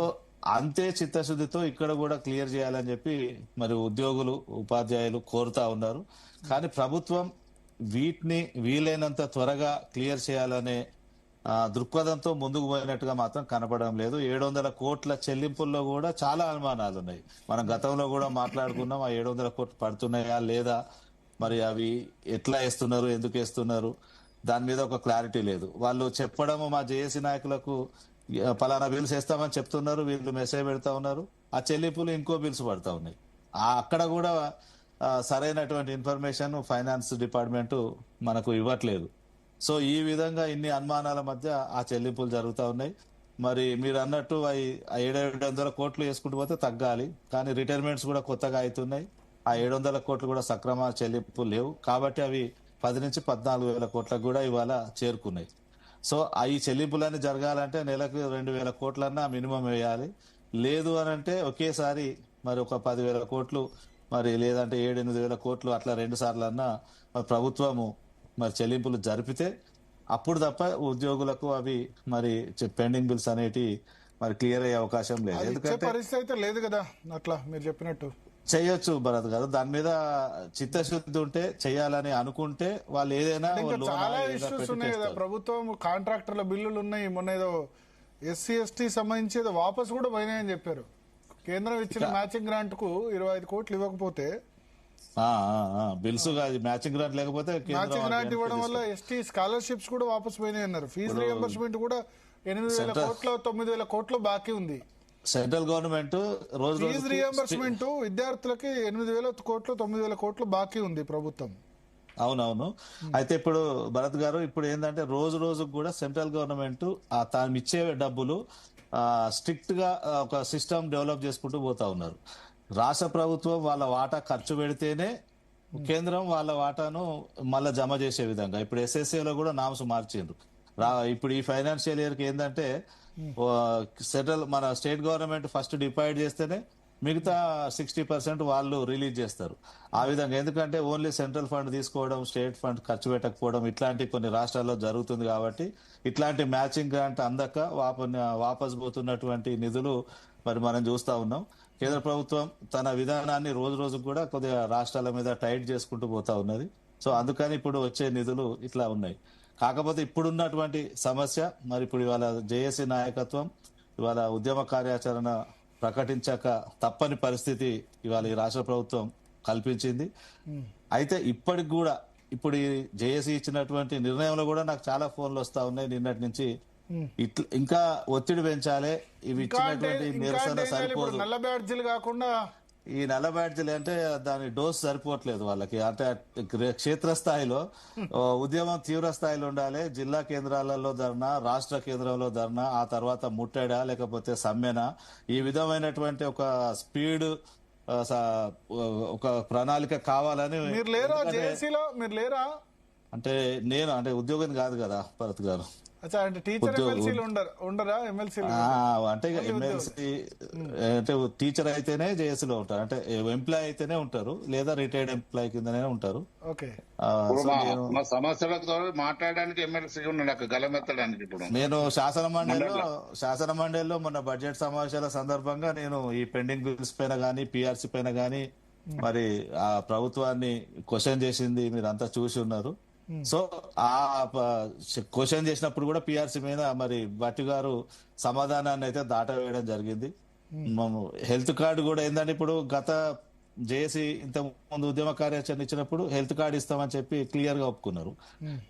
అంతే చిత్తశుద్ధితో ఇక్కడ కూడా క్లియర్ చేయాలని చెప్పి మరి ఉద్యోగులు, ఉపాధ్యాయులు కోరుతా ఉన్నారు. కానీ ప్రభుత్వం వీటిని వీలైనంత త్వరగా క్లియర్ చేయాలనే దృక్పథంతో ముందుకు పోయినట్టుగా మాత్రం కనపడడం లేదు. 700 కోట్ల చెల్లింపుల్లో కూడా చాలా అనుమానాలు ఉన్నాయి. మనం గతంలో కూడా మాట్లాడుకున్నాం, ఆ 700 కోట్లు పడుతున్నాయా లేదా, మరి అవి ఎట్లా వేస్తున్నారు, ఎందుకు వేస్తున్నారు, దాని మీద ఒక క్లారిటీ లేదు. వాళ్ళు చెప్పడము మా జేఏసీ నాయకులకు పలానా బిల్స్ వేస్తామని చెప్తున్నారు, వీళ్ళు మెసేజ్ పెడతా ఉన్నారు, ఆ చెల్లింపులు ఇంకో బిల్స్ పడతా ఉన్నాయి. అక్కడ కూడా సరైనటువంటి ఇన్ఫర్మేషన్ ఫైనాన్స్ డిపార్ట్మెంట్ మనకు ఇవ్వట్లేదు. సో ఈ విధంగా ఇన్ని అనుమానాల మధ్య ఆ చెల్లింపులు జరుగుతూ ఉన్నాయి. మరి మీరు అన్నట్టు 700 కోట్లు వేసుకుంటూ పోతే తగ్గాలి, కానీ రిటైర్మెంట్స్ కూడా కొత్తగా అవుతున్నాయి. ఆ 700 కోట్లు కూడా సక్రమ చెల్లింపులు లేవు కాబట్టి అవి 10,000 నుంచి 14,000 కోట్లకు కూడా ఇవాళ చేరుకున్నాయి. సో ఈ చెల్లింపులన్నీ జరగాలంటే నెలకు 2,000 కోట్లన్నా మినిమం వేయాలి. లేదు అని అంటే ఒకేసారి మరి ఒక 10,000 కోట్లు మరి లేదంటే 7,000-8,000 కోట్లు అట్లా 2 సార్లు అన్నా ప్రభుత్వము మరి చెల్లింపులు జరిపితే అప్పుడు తప్ప ఉద్యోగులకు అవి మరి పెండింగ్ బిల్స్ అనేటి మరి క్లియర్ అయ్యే అవకాశం లేదు. ఎందుకంటే పరిస్థితి అయితే లేదు కదా, అట్లా మీరు చెప్పినట్టు చేయొచ్చు భరత్ గారు. దాని మీద చిత్తశుద్ధి ఉంటే, చేయాలని అనుకుంటే వాళ్ళు ఏదైనా చాలా ఇష్యూస్ ఉన్నాయి కదా. ప్రభుత్వం కాంట్రాక్టర్ల బిల్లులు ఉన్నాయి, మొన్న ఏదో SC ST సంబంధించి ఏదో వాపసు కూడా పోయినాయని చెప్పారు. కేంద్రం ఇచ్చిన మ్యాచింగ్ గ్రాంట్ కు 25 కోట్లు ఇవ్వకపోతే, బిల్స్ మ్యాచింగ్ గ్రాంట్ లేకపోతే మ్యాచింగ్ గ్రాంట్ ఇవ్వడం వల్ల ఎస్టీ స్కాలర్షిప్స్ కూడా వాపస్ పోయినాయి అన్నారు. ఫీజు రియంబర్స్మెంట్ కూడా 8,000 కోట్లు 9,000 కోట్లు బాకీ ఉంది. సెంట్రల్ గవర్నమెంట్ రోజు ఫీజు రియంబర్స్మెంట్ విద్యార్థులకి 8,000 కోట్లు 9,000 కోట్లు బాకీ ఉంది ప్రభుత్వం. అవునవును. అయితే ఇప్పుడు భరత్ గారు, ఇప్పుడు ఏంటంటే రోజు రోజుకు కూడా సెంట్రల్ గవర్నమెంట్ తాను ఇచ్చే డబ్బులు స్ట్రిక్ట్ గా ఒక సిస్టమ్ డెవలప్ చేసుకుంటూ పోతా ఉన్నారు. రాష్ట్ర ప్రభుత్వం వాళ్ళ వాటా ఖర్చు పెడితేనే కేంద్రం వాళ్ళ వాటాను మళ్ళా జమ చేసే విధంగా ఇప్పుడు ఎస్ఎస్ఏలో కూడా నామ్స్ మార్చిండ్రు. ఇప్పుడు ఈ ఫైనాన్షియల్ ఇయర్ కి ఏంటంటే సెంట్రల్ మన స్టేట్ గవర్నమెంట్ ఫస్ట్ డిపాజిట్ చేస్తేనే మిగతా 60% వాళ్ళు రిలీజ్ చేస్తారు. ఆ విధంగా ఎందుకంటే ఓన్లీ సెంట్రల్ ఫండ్ తీసుకోవడం, స్టేట్ ఫండ్ ఖర్చు పెట్టకపోవడం ఇట్లాంటి కొన్ని రాష్ట్రాల్లో జరుగుతుంది. కాబట్టి ఇట్లాంటి మ్యాచింగ్ గ్రాంట్ అందక వాపస్ పోతున్నటువంటి నిధులు మరి మనం చూస్తా ఉన్నాం. కేంద్ర ప్రభుత్వం తన విధానాన్ని రోజు రోజుకు కూడా కొద్దిగా రాష్ట్రాల మీద టైట్ చేసుకుంటూ పోతా ఉన్నది. సో అందుకని ఇప్పుడు వచ్చే నిధులు ఇట్లా ఉన్నాయి. కాకపోతే ఇప్పుడున్నటువంటి సమస్య మరి ఇప్పుడు ఇవాళ జేఏసీ నాయకత్వం ఇవాళ ఉద్యమ కార్యాచరణ ప్రకటించాక తప్పని పరిస్థితి ఇవాళ ఈ రాష్ట్ర ప్రభుత్వం కల్పించింది. అయితే ఇప్పటికి కూడా ఇప్పుడు ఈ జేఏసీ ఇచ్చినటువంటి నిర్ణయంలో కూడా నాకు చాలా ఫోన్లు వస్తా ఉన్నాయి నిన్నటి నుంచి. ఇట్లా ఇంకా ఒత్తిడి పెంచాలి, ఇవి ఇచ్చినటువంటి నిరసన సరిపోదు. నల్ల బ్యాడ్జీలు కాకుండా ఈ నల్ల బ్యాడ్జీలు అంటే దాని డోస్ సరిపోవట్లేదు వాళ్ళకి. అంటే క్షేత్రస్థాయిలో ఉద్యమం తీవ్ర స్థాయిలో ఉండాలి. జిల్లా కేంద్రాలలో ధర్నా, రాష్ట్ర కేంద్రంలో ధర్నా, ఆ తర్వాత ముట్టడా లేకపోతే సమ్మెన, ఈ విధమైనటువంటి ఒక స్పీడ్ ఒక ప్రణాళిక కావాలని. మీరు లేరా జేఏసీలో? మీరు లేరా? అంటే నేను అంటే ఉద్యోగం కాదు కదా భరత్ గారు. అంటే టీచర్ ఎమ్మెల్సీలు ఉండరా? ఎమ్మెల్సీలు అంటే ఎమ్మెల్సీ అంటే టీచర్ అయితేనే జేఏసీలో ఉంటారు, అంటే ఎంప్లాయ్ అయితేనే ఉంటారు, లేదా రిటైర్డ్ ఎంప్లాయ్ కిందనే ఉంటారు. మా సమస్యలతో మాట్లాడడానికి ఎమ్మెల్సీ ఉన్నాడు గలమెత్తడానికి. ఇప్పుడు నేను శాసన మండలిలో మొన్న బడ్జెట్ సమావేశాల సందర్భంగా నేను ఈ పెండింగ్ బిల్స్ పైన గానీ పిఆర్సీ పైన గానీ మరి ఆ ప్రభుత్వాన్ని క్వశ్చన్ చేసింది మీరంతా చూసి ఉన్నారు. సో ఆ క్వశ్చన్ చేసినప్పుడు కూడా పిఆర్సీ మీద మరి భట్టి గారు సమాధానాన్ని అయితే దాటవేయడం జరిగింది. హెల్త్ కార్డు కూడా ఏంటంటే ఇప్పుడు గత జేఏసీ ఇంత ముందు ఉద్యమ కార్యాచరణ ఇచ్చినప్పుడు హెల్త్ కార్డు ఇస్తామని చెప్పి క్లియర్ గా ఒప్పుకున్నారు.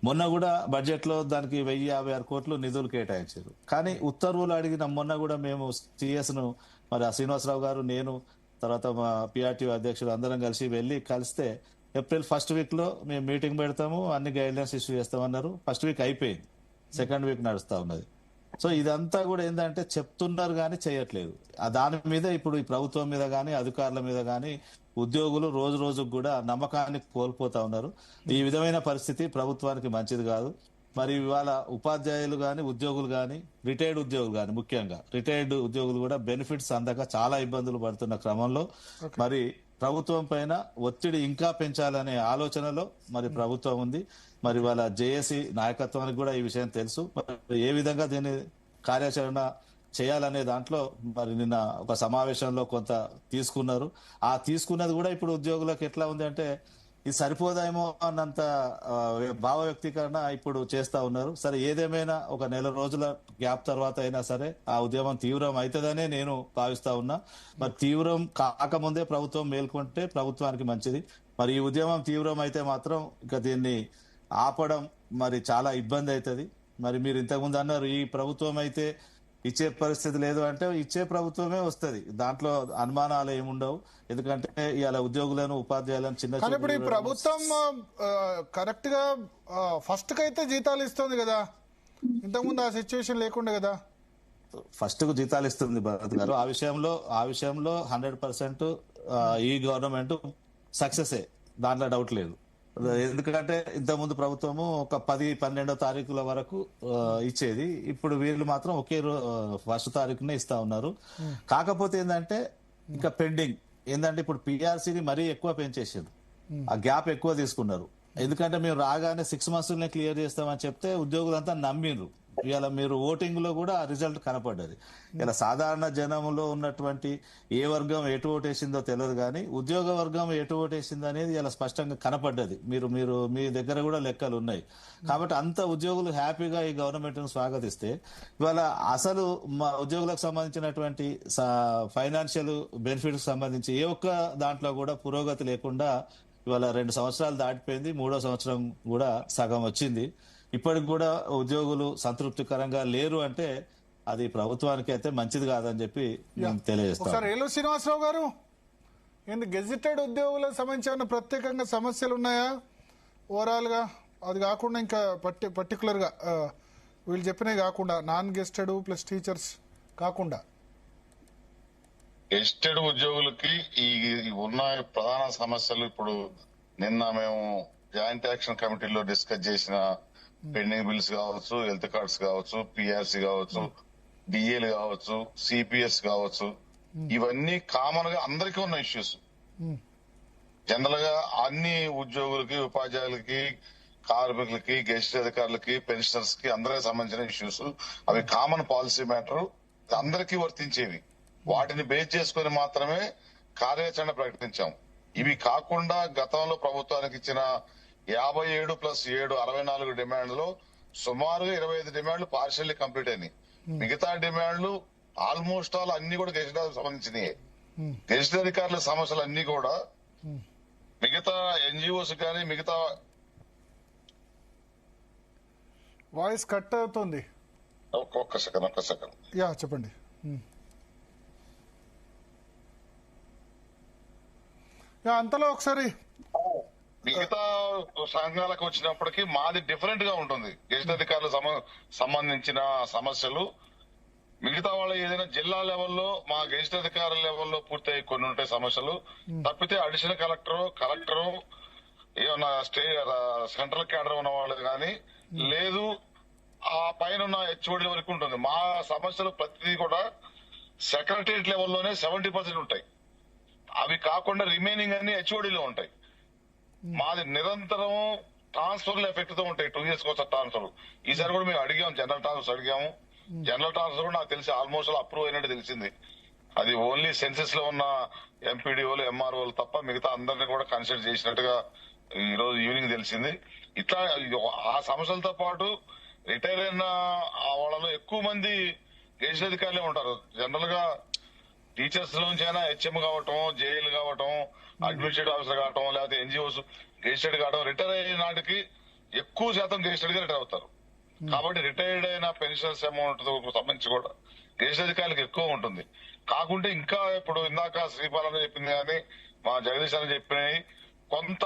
మొన్న కూడా బడ్జెట్ లో దానికి 1,056 కోట్లు నిధులు కేటాయించారు. కానీ ఉత్తర్వులు అడిగిన మొన్న కూడా మేము సిఎస్ ను మరి శ్రీనివాసరావు గారు, నేను, తర్వాత మా పిఆర్టీ అధ్యక్షులు అందరం కలిస్తే ఏప్రిల్ ఫస్ట్ వీక్ లో మేము మీటింగ్ పెడతాము, అన్ని గైడ్ లైన్స్ ఇష్యూ చేస్తామన్నారు. ఫస్ట్ వీక్ అయిపోయింది, సెకండ్ వీక్ నడుస్తా ఉన్నది. సో ఇదంతా కూడా ఏంటంటే చెప్తున్నారు కానీ చేయట్లేదు. దాని మీద ఇప్పుడు ఈ ప్రభుత్వం మీద కానీ అధికారుల మీద కానీ ఉద్యోగులు రోజు రోజుకు కూడా నమ్మకాన్ని కోల్పోతా ఉన్నారు. ఈ విధమైన పరిస్థితి ప్రభుత్వానికి మంచిది కాదు. మరి ఇవాళ ఉపాధ్యాయులు కానీ ఉద్యోగులు కానీ రిటైర్డ్ ఉద్యోగులు కానీ ముఖ్యంగా రిటైర్డ్ ఉద్యోగులు కూడా బెనిఫిట్స్ అందక చాలా ఇబ్బందులు పడుతున్న క్రమంలో మరి ప్రభుత్వం పైన ఒత్తిడి ఇంకా పెంచాలనే ఆలోచనలో మరి ప్రభుత్వం ఉంది. మరి వాళ్ళ జేఏసీ నాయకత్వానికి కూడా ఈ విషయం తెలుసు. మరి ఏ విధంగా దీన్ని కార్యాచరణ చేయాలనే దాంట్లో మరి నిన్న ఒక సమావేశంలో కొంత తీసుకున్నారు. ఆ తీసుకున్నది కూడా ఇప్పుడు ఉద్యోగులకు ఎట్లా ఉంది అంటే ఇది సరిపోదేమో అన్నంత భావ వ్యక్తీకరణ ఇప్పుడు చేస్తా ఉన్నారు. సరే ఏదేమైనా ఒక నెల రోజుల గ్యాప్ తర్వాత అయినా సరే ఆ ఉద్యమం తీవ్రం అవుతుందనే నేను భావిస్తా ఉన్నా. మరి తీవ్రం కాకముందే ప్రభుత్వం మేల్కొంటే ప్రభుత్వానికి మంచిది. మరి ఈ ఉద్యమం తీవ్రం అయితే మాత్రం ఇక దీన్ని ఆపడం మరి చాలా ఇబ్బంది అవుతుంది. మరి మీరు ఇంతకుముందు అన్నారు ఈ ప్రభుత్వం అయితే ఇచ్చే పరిస్థితి లేదు అంటే ఇచ్చే ప్రభుత్వమే వస్తుంది, దాంట్లో అనుమానాలు ఏముండవు. ఎందుకంటే ఇవాళ ఉద్యోగులను ఉపాధ్యాయులను చిన్న ఇప్పుడు ఈ ప్రభుత్వం కరెక్ట్ గా ఫస్ట్ కి అయితే జీతాలు ఇస్తుంది కదా, ఇంతకుముందు ఆ సిచ్యువేషన్ లేకుండా కదా. ఫస్ట్ కు జీతాలు ఇస్తుంది భరత్ గారు. ఆ విషయంలో 100% ఈ గవర్నమెంట్ సక్సెస్, దాంట్లో డౌట్ లేదు. ఎందుకంటే ఇంతకుముందు ప్రభుత్వము ఒక 10-12 తారీఖుల వరకు ఇచ్చేది, ఇప్పుడు వీళ్ళు మాత్రం ఒకే ఫస్ట్ తారీఖునే ఇస్తా ఉన్నారు. కాకపోతే ఏంటంటే ఇంకా పెండింగ్ ఏంటంటే ఇప్పుడు పిఆర్సీని మరీ ఎక్కువ పెంచేసారు, ఆ గ్యాప్ ఎక్కువ తీసుకున్నారు. ఎందుకంటే మేము రాగానే 6 months క్లియర్ చేస్తామని చెప్తే ఉద్యోగులంతా నమ్మిండ్రు. ఇవాళ మీరు ఓటింగ్ లో కూడా ఆ రిజల్ట్ కనపడ్డది. ఇలా సాధారణ జనంలో ఉన్నటువంటి ఏ వర్గం ఎటు ఓటేసిందో తెలియదు కానీ ఉద్యోగ వర్గం ఎటు ఓటేసిందో అనేది ఇలా స్పష్టంగా కనపడ్డది. మీరు మీరు మీ దగ్గర కూడా లెక్కలు ఉన్నాయి కాబట్టి అంత ఉద్యోగులు హ్యాపీగా ఈ గవర్నమెంట్ ను స్వాగతిస్తే ఇవాళ అసలు మా ఉద్యోగులకు సంబంధించినటువంటి ఫైనాన్షియల్ బెనిఫిట్స్ సంబంధించి ఏ ఒక్క దాంట్లో కూడా పురోగతి లేకుండా ఇవాళ 2 సంవత్సరాలు దాటిపోయింది, 3వ సంవత్సరం కూడా సగం వచ్చింది. ఇప్పటికి కూడా ఉద్యోగులు సంతృప్తికరంగా లేరు అంటే అది ప్రభుత్వానికి అయితే మంచిది కాదని చెప్పి మేము తెలియజేస్తాం. ఒకసారి ఏలూరు శ్రీనివాసరావు గారు, ఏంది గెజిటెడ్ ఉద్యోగులకు సంబంధించి ఏమైనా ప్రత్యేకంగా సమస్యలు ఉన్నాయా ఓవరాల్ గా? అది కాకుండా ఇంకా పర్టికులర్ గా వీళ్ళు చెప్పినవి కాకుండా నాన్ గెస్టెడ్ ప్లస్ టీచర్స్ కాకుండా గెస్టెడ్ ఉద్యోగులకి ఈ ఉన్న ప్రధాన సమస్యలు ఇప్పుడు నిన్న మేము జాయింట్ యాక్షన్ కమిటీలో డిస్కస్ చేసిన పెండింగ్ బిల్స్ కావచ్చు, హెల్త్ కార్డ్స్ కావచ్చు, పిఆర్సీ కావచ్చు, డిఏలు కావచ్చు, సిపిఎస్ కావచ్చు, ఇవన్నీ కామన్ గా అందరికీ ఉన్న ఇష్యూస్. జనరల్ గా అన్ని ఉద్యోగులకి, ఉపాధ్యాయులకి, కార్మికులకి, గెస్ట్ అధికారులకి, పెన్షనర్స్ కి అందరికి సంబంధించిన ఇష్యూస్. అవి కామన్ పాలసీ మ్యాటర్, అందరికీ వర్తించేవి. వాటిని బేస్ చేసుకుని మాత్రమే కార్యాచరణ ప్రకటించాం. ఇవి కాకుండా గతంలో ప్రభుత్వానికి ఇచ్చిన 57+7 64 డిమాండ్లో సుమారుగా 25 డిమాండ్లు పార్షియల్లీ కంప్లీట్ అయినాయి. మిగతా డిమాండ్లు ఆల్మోస్ట్ ఆల్ అన్ని కూడా గెజిటెడ్ సంబంధించినవి. గెజిటెడ్ అధికారుల సమస్యలు అన్ని కూడా మిగతా ఎన్జిఓస్ కానీ మిగతా వాయిస్ కట్ అవుతుంది. ఒక్క సెకండ్ యా చెప్పండి. అంతలో ఒకసారి మిగతా సంఘాలకు వచ్చినప్పటికీ మాది డిఫరెంట్ గా ఉంటుంది. గెజిటెడ్ అధికారులకు సంబంధించిన సమస్యలు మిగతా వాళ్ళ ఏదైనా జిల్లా లెవెల్లో మా గెజిటెడ్ అధికారుల లెవెల్లో పూర్తయి కొన్ని ఉంటాయి సమస్యలు. తప్పితే అడిషనల్ కలెక్టరు ఏమన్నా సెంట్రల్ క్యాడర్ ఉన్న వాళ్ళు కానీ లేదు ఆ పైన ఉన్న హెచ్ఓడి వరకు ఉంటుంది. మా సమస్యలు ప్రతిదీ కూడా సెక్రటరియట్ లెవెల్లోనే 70% ఉంటాయి. అవి కాకుండా రిమైనింగ్ అన్ని హెచ్ఓడిలో ఉంటాయి. మాది నిరంతరం ట్రాన్స్ఫర్లు ఎఫెక్ట్ తో ఉంటాయి. 2 years కోసం ట్రాన్స్ఫర్. ఈసారి కూడా మేము అడిగాము, జనరల్ ట్రాన్స్ఫర్ అడిగాము. జనరల్ ట్రాన్స్ఫర్ కూడా నాకు తెలిసి ఆల్మోస్ట్ అప్రూవ్ అయినట్టు తెలిసింది. అది ఓన్లీ సెన్సెస్ లో ఉన్న ఎంపీడీఓలు, ఎంఆర్ఓలు తప్ప మిగతా అందరినీ కూడా కన్సిడర్ చేసినట్టుగా ఈ రోజు ఈవినింగ్ తెలిసింది. ఇట్లా ఆ సమస్యలతో పాటు రిటైర్ అయిన వాళ్ళలో ఎక్కువ మంది గెజిటెడ్ అధికారులే ఉంటారు. జనరల్ గా టీచర్స్ లోంచి అయినా హెచ్ఎం కావటం, జేఈలు కావటం, అడ్మినిస్ట్రేటివ్ ఆఫీసర్ కావటం, లేకపోతే ఎన్జిఓస్ గెజిటెడ్ కావడం, రిటైర్ అయిన నాటికి ఎక్కువ శాతం గెజిటెడ్ గా రిటైర్ అవుతారు. కాబట్టి రిటైర్డ్ అయిన పెన్షన్స్ అమౌంట్ సంబంధించి కూడా గెజిటెడ్ అధికారులకు ఎక్కువ ఉంటుంది. కాకుంటే ఇంకా ఇప్పుడు ఇందాక శ్రీపాలన చెప్పింది కానీ మా జగదీశ్ అని చెప్పినవి కొంత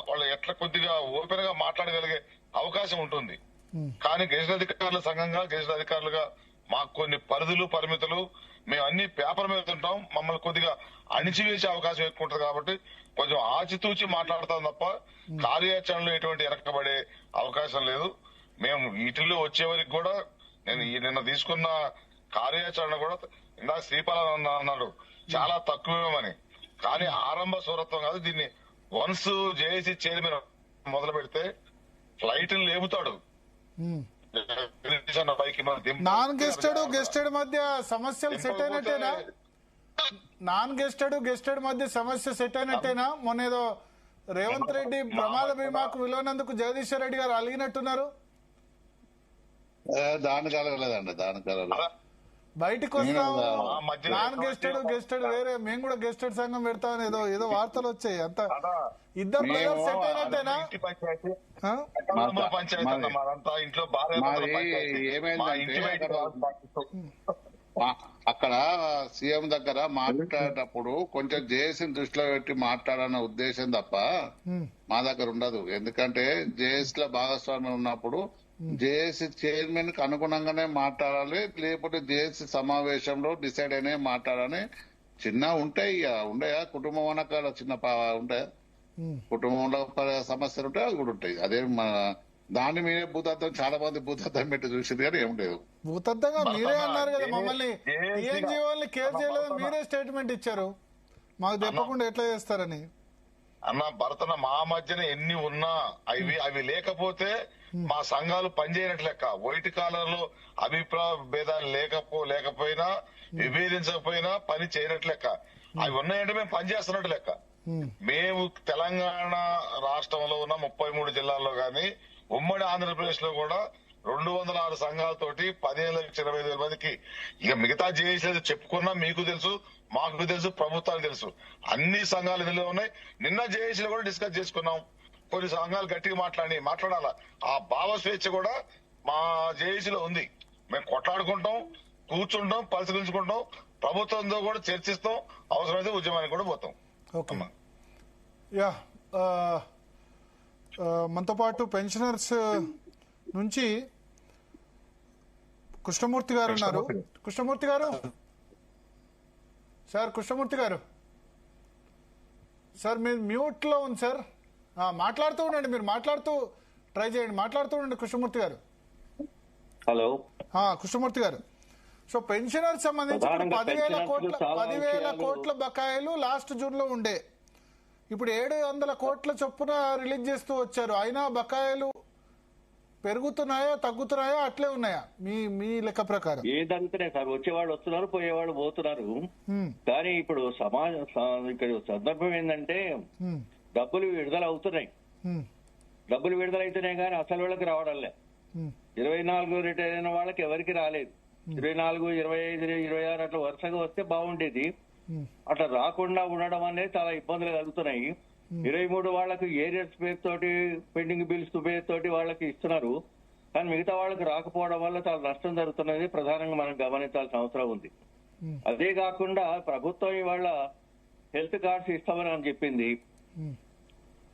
వాళ్ళు ఎట్లా కొద్దిగా ఓపెన్ గా మాట్లాడగలిగే అవకాశం ఉంటుంది. కానీ గెజిటెడ్ అధికారుల సంఘంగా, గెజిటెడ్ అధికారులుగా మాకు కొన్ని పరిధులు, పరిమితులు, మేము అన్ని పేపర్ మీద ఉంటాం. మమ్మల్ని కొద్దిగా అణిచివేసే అవకాశం ఎక్కువ ఉంటుంది. కాబట్టి కొంచెం ఆచితూచి మాట్లాడతాం తప్ప కార్యాచరణలో ఎటువంటి వెనకబడే అవకాశం లేదు. మేము వీటిల్లో వచ్చే వరకు కూడా నేను నిన్న తీసుకున్న కార్యాచరణ కూడా ఇందాక శ్రీపాలన అన్నాడు చాలా తక్కువేమని. కానీ ఆరంభ సూరత్వం కాదు. దీన్ని వన్స్ జేఏసీ చైర్మన్ మొదలు పెడితే ఫ్లైట్ లేపుతాడు. నాన్ గెస్టెడ్ మధ్య సమస్యలు సెట్ అయినట్టేనా? నాన్ గెస్టెడ్ మధ్య సమస్య సెట్ అయినట్టేనా? మొన్న ఏదో రేవంత్ రెడ్డి ప్రమాద బీమాకు విలువనందుకు జగదీశ్వర్ రెడ్డి గారు అలిగినట్టున్నారు. దాని కలగలేదండి, దాని కలగలేదు. బయటకు వస్తాము నాన్ గెస్టెడ్ వేరే, మేము కూడా గెస్టెడ్ సంఘం పెడతామని ఏదో వార్తలు వచ్చాయి. అంత ఇద్దరు ప్రజలు సెట్ అయినట్టేనా? అక్కడ సీఎం దగ్గర మాట్లాడేటప్పుడు కొంచెం జేఏసీని దృష్టిలో పెట్టి మాట్లాడన్న ఉద్దేశం తప్ప మా దగ్గర ఉండదు. ఎందుకంటే జేఏసీ లో భాగస్వామ్యం ఉన్నప్పుడు జేఏసీ చైర్మన్ కి అనుగుణంగానే మాట్లాడాలి, లేకపోతే జేఏసీ సమావేశంలో డిసైడ్ అయినా మాట్లాడాలని. చిన్న ఉంటాయి, ఉండయా కుటుంబం అనకాల చిన్న ఉంటాయా, కుటుంబంలో సమస్యలు ఉంటాయి, అవి కూడా ఉంటాయి. అదే దాన్ని మీరే భూతత్వం, చాలా మంది భూతత్వం పెట్టి చూసింది కానీ ఏం లేదు. భూతత్వంగా మీరే అన్నారు కదా, మమ్మల్ని టీఎన్జీఓల్ని కేర్ చేయలేదు, మీరే స్టేట్మెంట్ ఇచ్చారు మాకు చెప్పకుండా ఎట్లా చేస్తారని. అన్న భరతన మా మధ్యన ఎన్ని ఉన్నా అవి లేకపోతే మా సంఘాలు పనిచేయనట్లు లెక్క. వైట్ కాలంలో అభిప్రాయ భేదాలు లేకపోయినా విభేదించకపోయినా పని చేయనట్లు లెక్క. అవి ఉన్నాయంటే మేము పనిచేస్తున్నట్టు లెక్క. మేము తెలంగాణ రాష్ట్రంలో ఉన్న 33 జిల్లాల్లో గాని ఉమ్మడి ఆంధ్రప్రదేశ్ లో కూడా 206 సంఘాలతోటి 15,20,000 మందికి ఇక మిగతా జేఏసీ చెప్పుకున్నా మీకు తెలుసు, మాకు తెలుసు, ప్రభుత్వానికి తెలుసు. అన్ని సంఘాలు ఇందులో ఉన్నాయి. నిన్న జేఏసీలో కూడా డిస్కస్ చేసుకున్నాం. కొన్ని సంఘాలు గట్టిగా మాట్లాడాలా. ఆ భావ స్వేచ్ఛ కూడా మా జేఏసీలో ఉంది. మేము కొట్లాడుకుంటాం, కూర్చుంటాం, పరిశీలించుకుంటాం, ప్రభుత్వంతో కూడా చర్చిస్తాం, అవసరమైతే ఉద్యమానికి కూడా పోతాం. ఓకే యా మనతో పాటు పెన్షనర్స్ నుంచి కృష్ణమూర్తి గారు ఉన్నారు. కృష్ణమూర్తి గారు సార్ మీరు మ్యూట్ లో ఉంది సార్. మాట్లాడుతూ ఉండండి, మీరు మాట్లాడుతూ ట్రై చేయండి, మాట్లాడుతూ ఉండండి కృష్ణమూర్తి గారు. హలో కృష్ణమూర్తి గారు, సో పెన్షనర్ సంబంధించి 10,000 కోట్ల బకాయిలు లాస్ట్ జూన్ లో ఉండే, ఇప్పుడు 700 కోట్ల చొప్పున రిలీజ్ చేస్తూ వచ్చారు. అయినా బకాయిలు పెరుగుతున్నాయా తగ్గుతున్నాయా అట్లే ఉన్నాయా మీ లెక్క ప్రకారం? ఏదంతనే సార్, వచ్చేవాళ్ళు వస్తున్నారు, పోయేవాళ్ళు పోతున్నారు. కానీ ఇప్పుడు ఇక్కడ సందర్భం ఏంటంటే డబ్బులు విడుదల అవుతున్నాయి. డబ్బులు విడుదల అవుతున్నాయి కానీ అసలు వాళ్ళకి రావడంలే. 24 రిటైర్ అయిన వాళ్ళకి ఎవరికి రాలేదు. 24, 25, 26 అట్లా వరుసగా వస్తే బాగుండేది. అట్లా రాకుండా ఉండడం అనేది చాలా ఇబ్బందులు కలుగుతున్నాయి. 23 వాళ్ళకి ఏరియర్స్ పేరుతోటి, పెండింగ్ బిల్స్ పేరుతోటి వాళ్ళకి ఇస్తున్నారు. కానీ మిగతా వాళ్ళకి రాకపోవడం వల్ల చాలా నష్టం జరుగుతున్నది ప్రధానంగా మనం గమనించాల్సిన అవసరం ఉంది. అదే కాకుండా ప్రభుత్వం ఇవాళ హెల్త్ కార్డ్స్ ఇస్తామని చెప్పింది.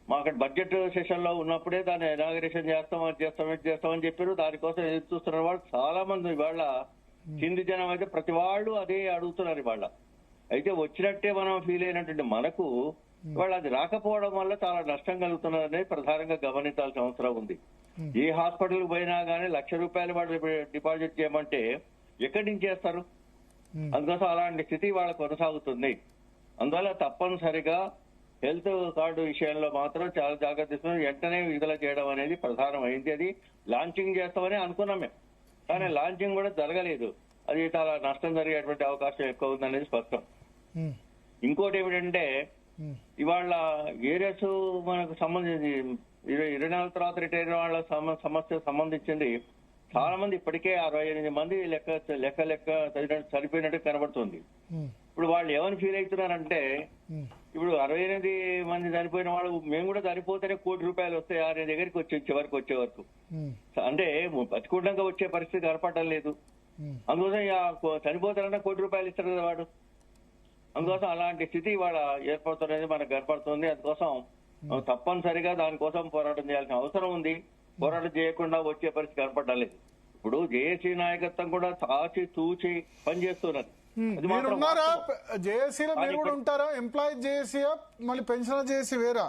మా అక్కడ బడ్జెట్ సెషన్ లో ఉన్నప్పుడే దాన్ని ఇనాగరేషన్ చేస్తామని చెప్పారు. దానికోసం ఎదురు చూస్తున్న వాళ్ళు చాలా మంది. ఇవాళ కింది జనం అయితే ప్రతి వాళ్ళు అదే అడుగుతున్నారు. ఇవాళ అయితే వచ్చినట్టే మనం ఫీల్ అయినటువంటి మనకు ఇవాళ అది రాకపోవడం వల్ల చాలా నష్టం కలుగుతున్నది అనేది ప్రధానంగా గమనించాల్సిన అవసరం ఉంది. ఏ హాస్పిటల్ పోయినా గానీ ₹1,00,000 వాళ్ళు డిపాజిట్ చేయమంటే ఎక్కడి నుంచి చేస్తారు? అందుకోసం అలాంటి స్థితి వాళ్ళ కొనసాగుతుంది. అందువల్ల తప్పనిసరిగా హెల్త్ కార్డు విషయంలో మాత్రం చాలా జాగ్రత్త తీసుకుని వెంటనే విడుదల చేయడం అనేది ప్రధానమైంది. అది లాంచింగ్ చేస్తామని అనుకున్నాం మేము, కానీ లాంచింగ్ కూడా జరగలేదు. అది చాలా నష్టం జరిగేటువంటి అవకాశం ఎక్కువ ఉందనేది స్పష్టం. ఇంకోటి ఏమిటంటే ఇవాళ ఏరియాస్ మనకు సంబంధించి 24 తర్వాత రిటైర్ వాళ్ళ సమస్య సంబంధించింది చాలా మంది ఇప్పటికే 68 మంది లెక్క చనిపోయినట్టు కనబడుతుంది. ఇప్పుడు వాళ్ళు ఏమని ఫీల్ అవుతున్నారంటే ఇప్పుడు 68 మంది చనిపోయిన వాళ్ళు మేము కూడా చనిపోతేనే ₹1,00,00,000 వస్తాయి అనే దగ్గరికి చివరికి వచ్చే వరకు, అంటే బతికుండగా వచ్చే పరిస్థితి కనపడటం లేదు. అందుకోసం చనిపోతారన్నా ₹1,00,00,000 ఇస్తారు కదా వాడు. అందుకోసం అలాంటి స్థితి ఇవాళ ఏర్పడుతున్నది మనకు కనపడుతుంది. అందుకోసం తప్పనిసరిగా దానికోసం పోరాటం చేయాల్సిన అవసరం ఉంది. పోరాటం చేయకుండా వచ్చే పరిస్థితి కనపడటం లేదు. ఇప్పుడు జేఏసీ నాయకత్వం కూడా తాచి తూచి పనిచేస్తున్నది. మీరున్నారా జేఏసీలో? మీరు కూడా ఉంటారా? ఎంప్లాయీ జేఏసీ మళ్ళీ పెన్షనర్ జేఏసీ వేరా?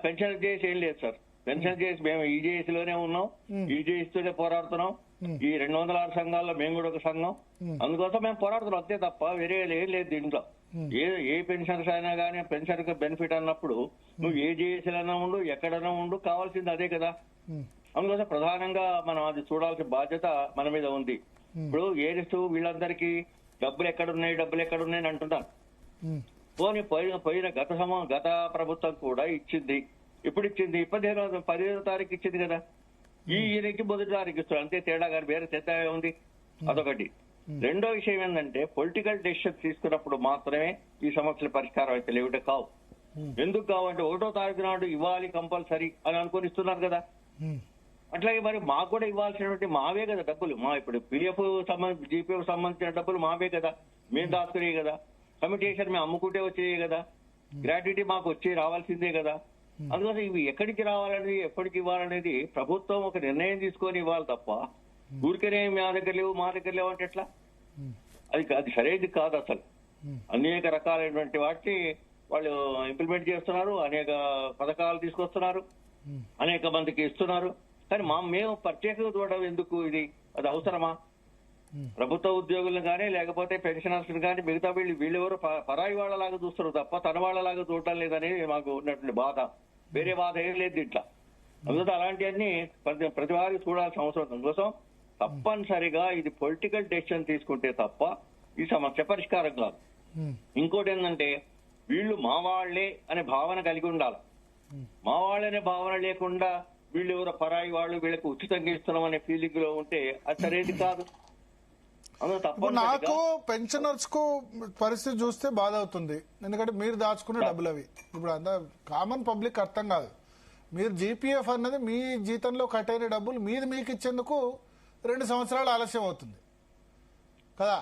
పెన్షనర్ జేఏసీ ఏం లేదు సార్. పెన్షన్ చేసి మేము ఈ జేఏసీలోనే ఉన్నాం, ఈ జేఏసీతోనే పోరాడుతున్నాం. ఈ 206 సంఘాల్లో మేము కూడా ఒక సంఘం. అందుకోసం మేము పోరాడుతున్నాం అంతే తప్ప వేరే ఏం లేదు దీంట్లో. ఏ పెన్షనర్స్ అయినా కానీ పెన్షన్ బెనిఫిట్ అన్నప్పుడు నువ్వు ఏ జేఏసీలైనా ఉండు, ఎక్కడైనా ఉండు, కావాల్సింది అదే కదా. అందుకోసం ప్రధానంగా మనం అది చూడాల్సిన బాధ్యత మన మీద ఉంది. ఇప్పుడు ఏరిస్తూ వీళ్ళందరికీ డబ్బులు ఎక్కడున్నాయి అంటున్నారు. పోయిన గత ప్రభుత్వం కూడా ఇచ్చింది. ఇప్పుడు ఇచ్చింది 15వ తారీఖు ఇచ్చింది కదా. ఈయనకి మొదటి తారీఖు ఇస్తారు అంతే తేడా, కానీ వేరే తేడా ఉంది. అదొకటి. రెండో విషయం ఏంటంటే పొలిటికల్ డెసిషన్ తీసుకున్నప్పుడు మాత్రమే ఈ సమస్యల పరిష్కారం అయితే లేవుటే కావు. ఎందుకు కావంటే 1వ తారీఖు నాడు ఇవ్వాలి కంపల్సరీ అని అనుకుని ఇస్తున్నారు కదా. అట్లాగే మరి మాకు కూడా ఇవ్వాల్సినటువంటి మావే కదా డబ్బులు. మా ఇప్పుడు పిఎఫ్ జీపీఎఫ్ సంబంధించిన డబ్బులు మావే కదా, మేము దాచుకునే కదా. కమిటేషన్ మేము అమ్ముకుంటే వచ్చేయే కదా. గ్రాట్యుటీ మాకు వచ్చి రావాల్సిందే కదా. అందుకోసం ఇవి ఎక్కడికి రావాలనేది, ఎప్పటికి ఇవ్వాలనేది ప్రభుత్వం ఒక నిర్ణయం తీసుకొని ఇవ్వాలి తప్ప ఊరికనే మా దగ్గర లేవు అంటే ఎట్లా? అది సరైనది కాదు అసలు. అనేక రకాలైనటువంటి వాటిని వాళ్ళు ఇంప్లిమెంట్ చేస్తున్నారు, అనేక పథకాలు తీసుకొస్తున్నారు, అనేక మందికి ఇస్తున్నారు. కానీ మేము ప్రత్యేకంగా చూడడం ఎందుకు? అది అవసరమా? ప్రభుత్వ ఉద్యోగులను కానీ లేకపోతే పెన్షనర్స్ కానీ మిగతా వీళ్ళెవరు పరాయి వాళ్ళలాగా చూస్తారు తప్ప తన వాళ్ళలాగా చూడటం లేదని మాకు ఉన్నటువంటి బాధ. వేరే బాధ ఏం లేదు ఇట్లా. అందుకే అలాంటివన్నీ ప్రతి వారికి చూడాల్సిన అవసరం. అందుకోసం తప్పనిసరిగా ఇది పొలిటికల్ డెసిషన్ తీసుకుంటే తప్ప ఈ సమస్య పరిష్కారం కాదు. ఇంకోటి ఏంటంటే వీళ్ళు మా వాళ్లే అనే భావన కలిగి ఉండాలి. మా వాళ్ళనే భావన లేకుండా వీళ్ళు ఎవరో పరాయి వాళ్ళు వీళ్ళకి ఉచితంగా ఇస్తున్నాం అనే ఫీలింగ్ లో ఉంటే అది సరైనది కాదు. నాకు పెన్షనర్స్ కు పరిస్థితి చూస్తే బాధ అవుతుంది. ఎందుకంటే మీరు దాచుకునే డబ్బులు అవి ఇప్పుడు అంతా కామన్ పబ్లిక్ అర్థం కాదు. మీరు జీపీఎఫ్ అన్నది మీ జీతంలో కట్ అయిన డబ్బులు మీది మీకు ఇచ్చేందుకు 2 సంవత్సరాలు ఆలస్యం అవుతుంది కదా.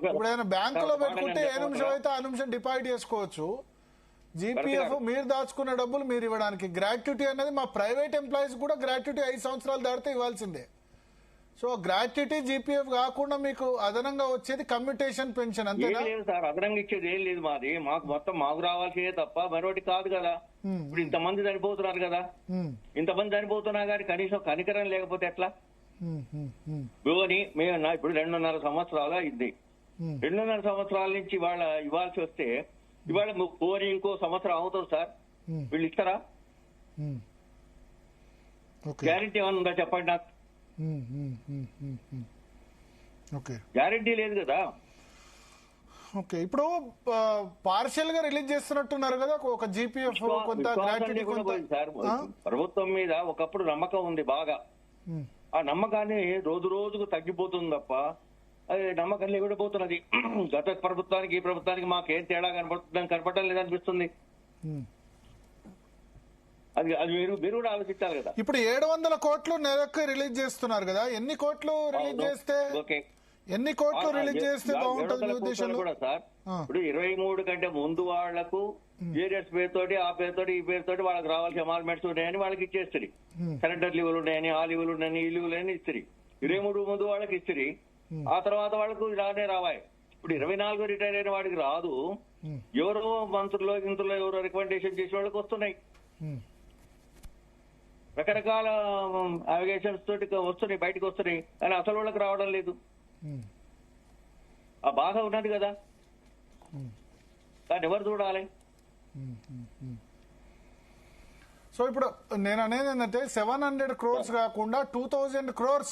ఇప్పుడు ఏదైనా బ్యాంకులో పెట్టుకుంటే ఏ నిమిషం అయితే ఆ నిమిషం డిపాజిట్ చేసుకోవచ్చు. జీపీఎఫ్ మీరు దాచుకున్న డబ్బులు మీరు ఇవ్వడానికి గ్రాట్యుటీ అనేది మా ప్రైవేట్ ఎంప్లాయీస్ కూడా గ్రాట్యుటీ 5 సంవత్సరాలు దాటితే ఇవ్వాల్సిందే. సో గ్రాట్యుటీ జీపీఎఫ్ కాకుండా మీకు అదనంగా వచ్చేది కమ్యూటేషన్ పెన్షన్ అంతేనా? లేదు సార్, అదనంగా ఇచ్చేది ఏం లేదు. మాది మాకు రావాల్సిందే తప్ప మరొకటి కాదు కదా. ఇప్పుడు ఇంతమంది చనిపోతున్నారు కదా, ఇంతమంది చనిపోతున్నా కానీ కనీసం కనికరం లేకపోతే ఎట్లా? మేము ఇప్పుడు 2.5 సంవత్సరాలు అయింది. 2.5 సంవత్సరాల నుంచి ఇవ్వాల్సి వస్తే ఇవాళ పోనీ ఇంకో సంవత్సరం అవుతుంది సార్, వీళ్ళు ఇస్తారా? గ్యారెంటీ ఏమన్నా ఉందా చెప్పండి నాకు. గ్యారెంటీ లేదు కదా. ఓకే, ఇప్పుడు పార్షియల్ గా రిలీజ్ చేస్తున్నట్టున్నారు కదా ఒక జీపీఎఫ్ కొంత గ్రాట్యుటీ సార్. ప్రభుత్వం మీద ఒకప్పుడు నమ్మకం ఉంది బాగా. ఆ నమ్మకాన్ని రోజు రోజుకు తగ్గిపోతుంది తప్ప అది నమ్మకం లేకుండా పోతున్నది. గత ప్రభుత్వానికి ఈ ప్రభుత్వానికి మాకేం తేడా కనపడటం లేదనిపిస్తుంది. అది మీరు కూడా ఆలోచించాలి కదా. ఇప్పుడు 700 కోట్లు నెలకు రిలీజ్ చేస్తున్నారు కదా, ఎన్ని కోట్లు రిలీజ్ చేస్తే బాగుంటుంది మీ ఉద్దేశంలో? కూడా సార్ ఇప్పుడు 23 కంటే ముందు వాళ్లకు ఏరియస్ పేరుతోటి ఆ పేరుతోటి ఈ పేరుతోటి వాళ్ళకి రావాల్సిన అమాల్మెంట్స్ ఉన్నాయని వాళ్ళకి ఇచ్చేస్తుంది. సరెండర్ లీవులు ఉన్నాయని, ఆ లీవులు ఉన్నాయని, ఈ లీవులు అని ఇస్తుంది. 23 ముందు వాళ్ళకి ఇస్తుంది. ఆ తర్వాత వాళ్ళకు ఇలానే రావాలి. ఇప్పుడు 24 రిటైర్ అయిన వాడికి రాదు. ఎవరో మంత్రులు ఇంతలో ఎవరో రికమెండేషన్ చేసే వాళ్ళకి వస్తున్నాయి. రకరకాల అలిగేషన్స్ తోటి వస్తున్నాయి, బయటకు వస్తున్నాయి. కానీ అసలు వాళ్ళకి రావడం లేదు. ఆ బాధ ఉన్నది కదా, దాన్ని ఎవరు చూడాలి? సో ఇప్పుడు నేను అనేది ఏంటంటే 700 crores కాకుండా 2000 crores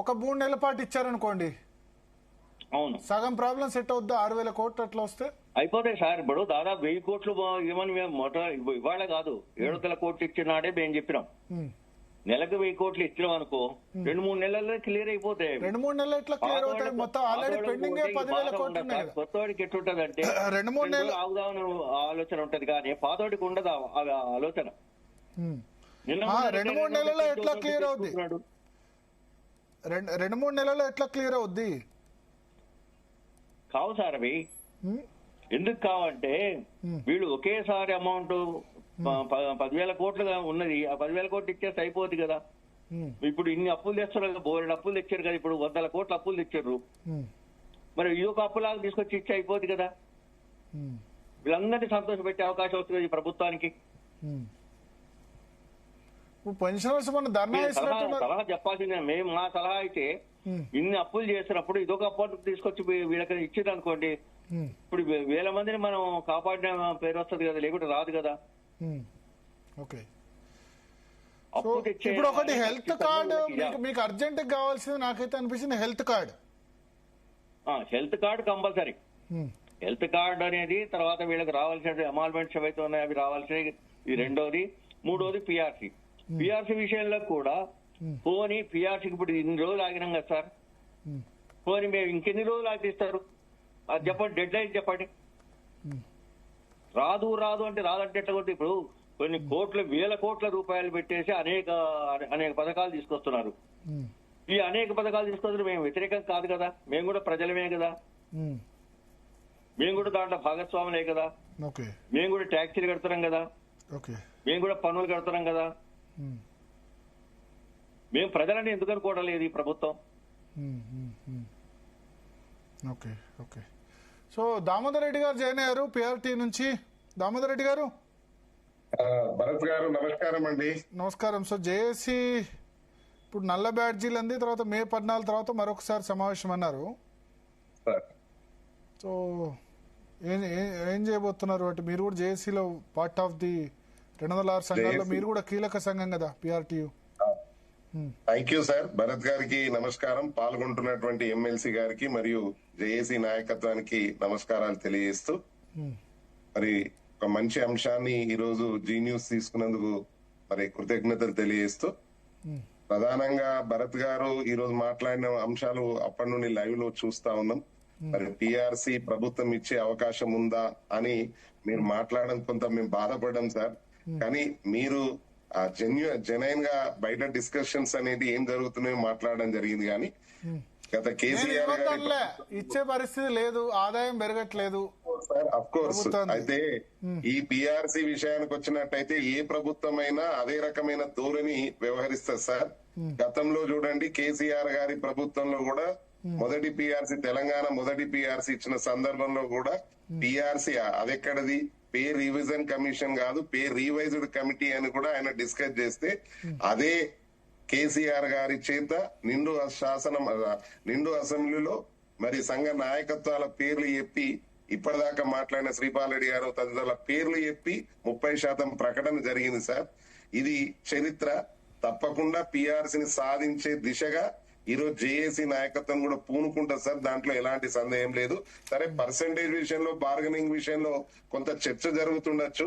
ఒక 3 నెలల పాటు ఇచ్చారనుకోండి, అవును, సగం ప్రాబ్లం సెట్ అవుద్దా? 6000 కోట్లు అట్లా వస్తే అయిపోతాయి సార్. ఇప్పుడు దాదాపు 1000 కోట్లు ఇవ్వని మేము ఇవాళ కాదు 700 కోట్లు ఇచ్చినాడే మేము చెప్పినాం. నెలకు 1000 కోట్లు ఇచ్చినాం అనుకో, 2-3 నెలల్లో క్లియర్ అయిపోతాయి. 2-3 నెలలు ఎట్లా క్లియర్ అవుతాయి? మొత్తం ఆల్రెడీ పెండింగ్ 10,000 కోట్లు ఉన్నాయి. కొత్తవాడికి ఎట్లుంటది అంటే 2-3 నెలలు ఆగుదామని ఆలోచన ఉంటది కానీ పాతవాడికి ఉండదు ఆలోచన. 2-3 నెలల్లో ఎట్లా క్లియర్ అవుద్ది? 2-3 నెలల్లో ఎట్లా క్లియర్ అవుద్ది? కావు సార్ అవి. ఎందుకు కావంటే వీళ్ళు ఒకేసారి అమౌంట్ 10,000 కోట్లుగా ఉన్నది. ఆ 10,000 కోట్లు ఇచ్చేస్తే అయిపోద్ది కదా. ఇప్పుడు ఇన్ని అప్పులు తెస్తున్నారు, బోరెడు అప్పులు తెచ్చారు కదా. ఇప్పుడు 100 కోట్ల అప్పులు తెచ్చారు. మరి ఇది ఒక అప్పులాగా తీసుకొచ్చి ఇచ్చి అయిపోద్ది కదా. వీళ్ళందరినీ సంతోష పెట్టే అవకాశం వస్తుంది ఈ ప్రభుత్వానికి. పెన్షనర్స్ మన సలహా చెప్పాల్సిందే. మేము మా సలహా అయితే ఇన్ని అప్పులు చేస్తున్నప్పుడు ఇదొక అప్పు తీసుకొచ్చి వీళ్ళకి ఇచ్చింది అనుకోండి, ఇప్పుడు 1000 మందిని మనం కాపాడిన పేరు వస్తుంది కదా, లేకుంటే రాదు కదా. ఓకే, ఇప్పుడు ఒకటి హెల్త్ కార్డు మీకు అర్జెంట్ కావాల్సింది నాకైతే అనిపిస్తుంది. Health card compulsory. Health card అనేది తర్వాత వీళ్ళకి రావాల్సిన అమాల్మెంట్స్ ఏవైతే ఉన్నాయో అవి రావాల్సినవి. ఈ రెండోది. మూడోది పిఆర్సీ విషయంలో కూడా పోనీ పిఆర్సీకి ఇప్పుడు ఇన్ని రోజులు ఆగినాం కదా సార్, పోనీ మేము ఇంకెన్ని రోజులు ఆగిస్తారు అది చెప్పండి, డెడ్ లైన్ చెప్పండి. రాదు అంటే రాదంటే ఎట్లా కొట్టి ఇప్పుడు కొన్ని కోట్ల 1000 కోట్ల రూపాయలు పెట్టేసి అనేక పథకాలు తీసుకొస్తున్నారు. ఈ అనేక పథకాలు తీసుకొస్తున్నారు. మేము వ్యతిరేకం కాదు కదా, మేము కూడా ప్రజలమే కదా, మేము కూడా దాంట్లో భాగస్వాములే కదా, మేము కూడా ట్యాక్సీలు కడుతున్నాం కదా, మేము కూడా పన్నులు కడుతున్నాం కదా. మేము ప్రజలని ఎందుకు అనుకోవడం లేదు ఈ ప్రభుత్వం? Okay okay. So Damodar Reddy గారు జాయిన్ అయ్యారు పిఆర్టీ నుంచి. దామోదర్ రెడ్డి గారు. భరత్ గారు నమస్కారం అండి. నమస్కారం. సో జేఏసీ ఇప్పుడు నల్ల బ్యాడ్జీలు అంది, తర్వాత మే 14 తర్వాత మరొకసారి సమావేశం అన్నారు. సార్ సో ఏం చేయబోతున్నారు అంటే మీరు కూడా జేఏసీలో పార్ట్ ఆఫ్ ది 206 సంఘాల్లో మీరు కూడా కీలక సంఘం కదా PRTU. Thank you sir. Bharat గారికి నమస్కారం, పాల్గొంటున్నటువంటి ఎమ్మెల్సీ గారికి మరియు జేఏసీ నాయకత్వానికి నమస్కారాలు తెలియజేస్తూ, మరి ఒక మంచి అంశాన్ని ఈ రోజు జీ న్యూస్ తీసుకున్నందుకు మరి కృతజ్ఞతలు తెలియజేస్తూ, ప్రధానంగా భరత్ గారు ఈ రోజు మాట్లాడిన అంశాలు అప్పటి నుండి లైవ్ లో చూస్తా ఉన్నాం. మరి పిఆర్సీ ప్రభుత్వం ఇచ్చే అవకాశం ఉందా అని మీరు మాట్లాడడం కొంత మేము బాధపడ్డాం సార్. కానీ మీరు జెన్యున్ గా బయట డిస్కషన్స్ అనేది ఏం జరుగుతున్నాయో మాట్లాడడం జరిగింది. కానీ గత కేసీఆర్ గారి ఇచ్చే పరిస్థితి లేదు, ఆదాయం పెరగట్లేదు సార్. అఫ్ కోర్స్ అయితే ఈ పిఆర్సీ విషయానికి వచ్చినట్టయితే ఏ ప్రభుత్వమైనా అదే రకమైన ధోరణి వ్యవహరిస్తారు సార్. గతంలో చూడండి, కేసీఆర్ గారి ప్రభుత్వంలో కూడా మొదటి పిఆర్సీ, తెలంగాణ మొదటి పిఆర్సీ ఇచ్చిన సందర్భంలో కూడా పిఆర్సీ అదెక్కడది, పే రివిజన్ కమిషన్ కాదు, పే రివైజ్డ్ కమిటీ అని కూడా ఆయన డిస్కస్ చేస్తే అదే కేసీఆర్ గారి చేత నిండు అసెంబ్లీలో మరి సంఘ నాయకత్వాల పేర్లు చెప్పి, ఇప్పటిదాకా మాట్లాడిన శ్రీపాల్ రెడ్డి గారు తదితరుల పేర్లు చెప్పి 30% ప్రకటన జరిగింది సార్. ఇది చరిత్ర. తప్పకుండా పిఆర్సీని సాధించే దిశగా ఈరోజు జేఏసీ నాయకత్వం కూడా పూనుకుంటారు సార్, దాంట్లో ఎలాంటి సందేహం లేదు. సరే, పర్సెంటేజ్ విషయంలో, బార్గెనింగ్ విషయంలో కొంత చర్చ జరుగుతుండొచ్చు,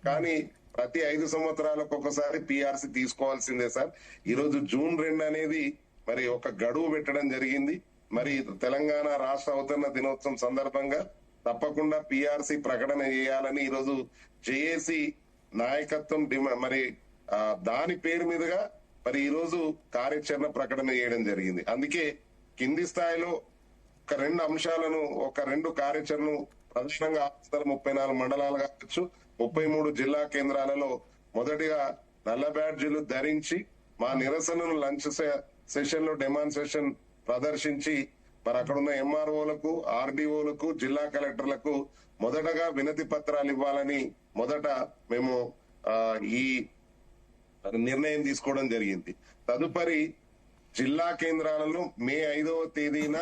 కానీ ప్రతి 5 సంవత్సరాలకు ఒకసారి పిఆర్సీ తీసుకోవాల్సిందే సార్. ఈ రోజు జూన్ 2 అనేది మరి ఒక గడువు పెట్టడం జరిగింది. మరి తెలంగాణ రాష్ట్ర అవతరణ దినోత్సవం సందర్భంగా తప్పకుండా పిఆర్సీ ప్రకటన చేయాలని ఈరోజు జేఏసీ నాయకత్వం మరి దాని పేరు మీదుగా మరి ఈ రోజు కార్యాచరణ ప్రకటన చేయడం జరిగింది. అందుకే కింది స్థాయిలో ఒక 2 అంశాలను, ఒక 2 కార్యాచరణను ప్రధానంగా 34 మండలాలు కావచ్చు, 33 జిల్లా కేంద్రాలలో మొదటిగా నల్ల బ్యాడ్జీలు ధరించి మా నిరసనను లంచ్ సెషన్ లో డెమాన్స్ట్రేషన్ ప్రదర్శించి మరి అక్కడ ఉన్న ఎంఆర్ఓలకు, ఆర్డీఓలకు, జిల్లా కలెక్టర్లకు మొదటగా వినతి పత్రాలు ఇవ్వాలని మొదట మేము ఈ నిర్ణయం తీసుకోవడం జరిగింది. తదుపరి జిల్లా కేంద్రాలలో మే 5వ తేదీన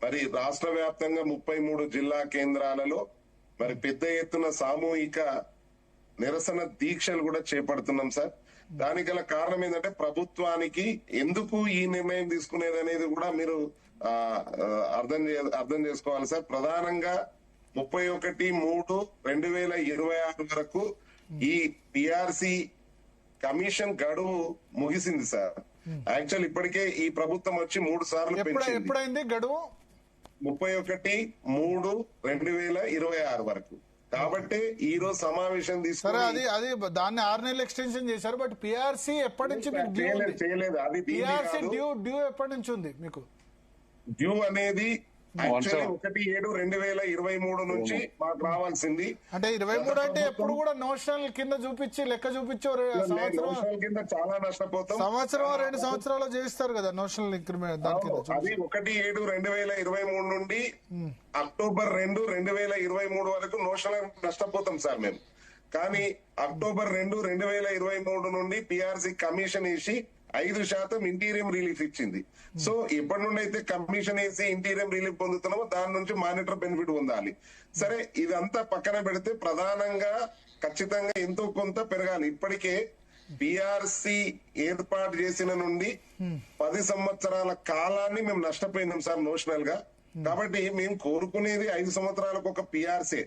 మరి రాష్ట్ర వ్యాప్తంగా 33 జిల్లా కేంద్రాలలో మరి పెద్ద ఎత్తున సామూహిక నిరసన దీక్షలు కూడా చేపడుతున్నాం సార్. దానికి గల కారణం ఏంటంటే ప్రభుత్వానికి ఎందుకు ఈ నిర్ణయం తీసుకునేది అనేది కూడా మీరు అర్థం చేసుకోవాలి సార్. ప్రధానంగా 31/3/2026 వరకు ఈ పిఆర్సీ కమిషన్ గడువు ముగిసింది సార్. యాక్చువల్ ఇప్పటికే ఈ ప్రభుత్వం వచ్చి 3 సార్లు పెంచింది. ఎప్పుడైంది గడువు? 31/3/2026 వరకు. కాబట్టి ఈ రోజు సమావేశం తీసుకుని అది దాన్ని 6 నెలలు ఎక్స్టెన్షన్ చేశారు. బట్ పిఆర్సీ ఎప్పటి నుంచి మీకు చేయలేదు. అది పిఆర్సీ డ్యూ ఎప్పటి నుంచి ఉంది మీకు? డ్యూ అనేది యాక్చువల్లీ 1/7/2023 నుంచి మాకు రావాల్సింది. అంటే 23 అంటే ఎప్పుడు కూడా నోషనల్ కింద చూపించి లెక్క చూపించి నోషనల్ కింద చాలా నష్టపోతాం. సంవత్సరం 2 సంవత్సరాలు చేస్తారు కదా నోషనల్ ఇంక్రిమెంట్. దాని కింద అది 1/7/2023 నుండి అక్టోబర్ 2, 2023 వరకు నోషనల్ నష్టపోతాం సార్ మేము. కానీ అక్టోబర్ 2, 2023 నుండి పిఆర్సీ కమిషన్ వేసి 5% ఇంటీరియం రిలీఫ్ ఇచ్చింది. సో ఎప్పటి నుండి అయితే కమిషన్ వేసి ఇంటీరియం రిలీఫ్ పొందుతున్నామో దాని నుంచి మానిటర్ బెనిఫిట్ పొందాలి. సరే, ఇదంతా పక్కన పెడితే ప్రధానంగా ఖచ్చితంగా ఎంతో కొంత పెరగాలి. ఇప్పటికే పిఆర్సీ ఏర్పాటు చేసిన నుండి 10 సంవత్సరాల కాలాన్ని మేము నష్టపోయినాం సార్ నోషనల్ గా. కాబట్టి మేము కోరుకునేది 5 సంవత్సరాలకు ఒక పిఆర్సీ.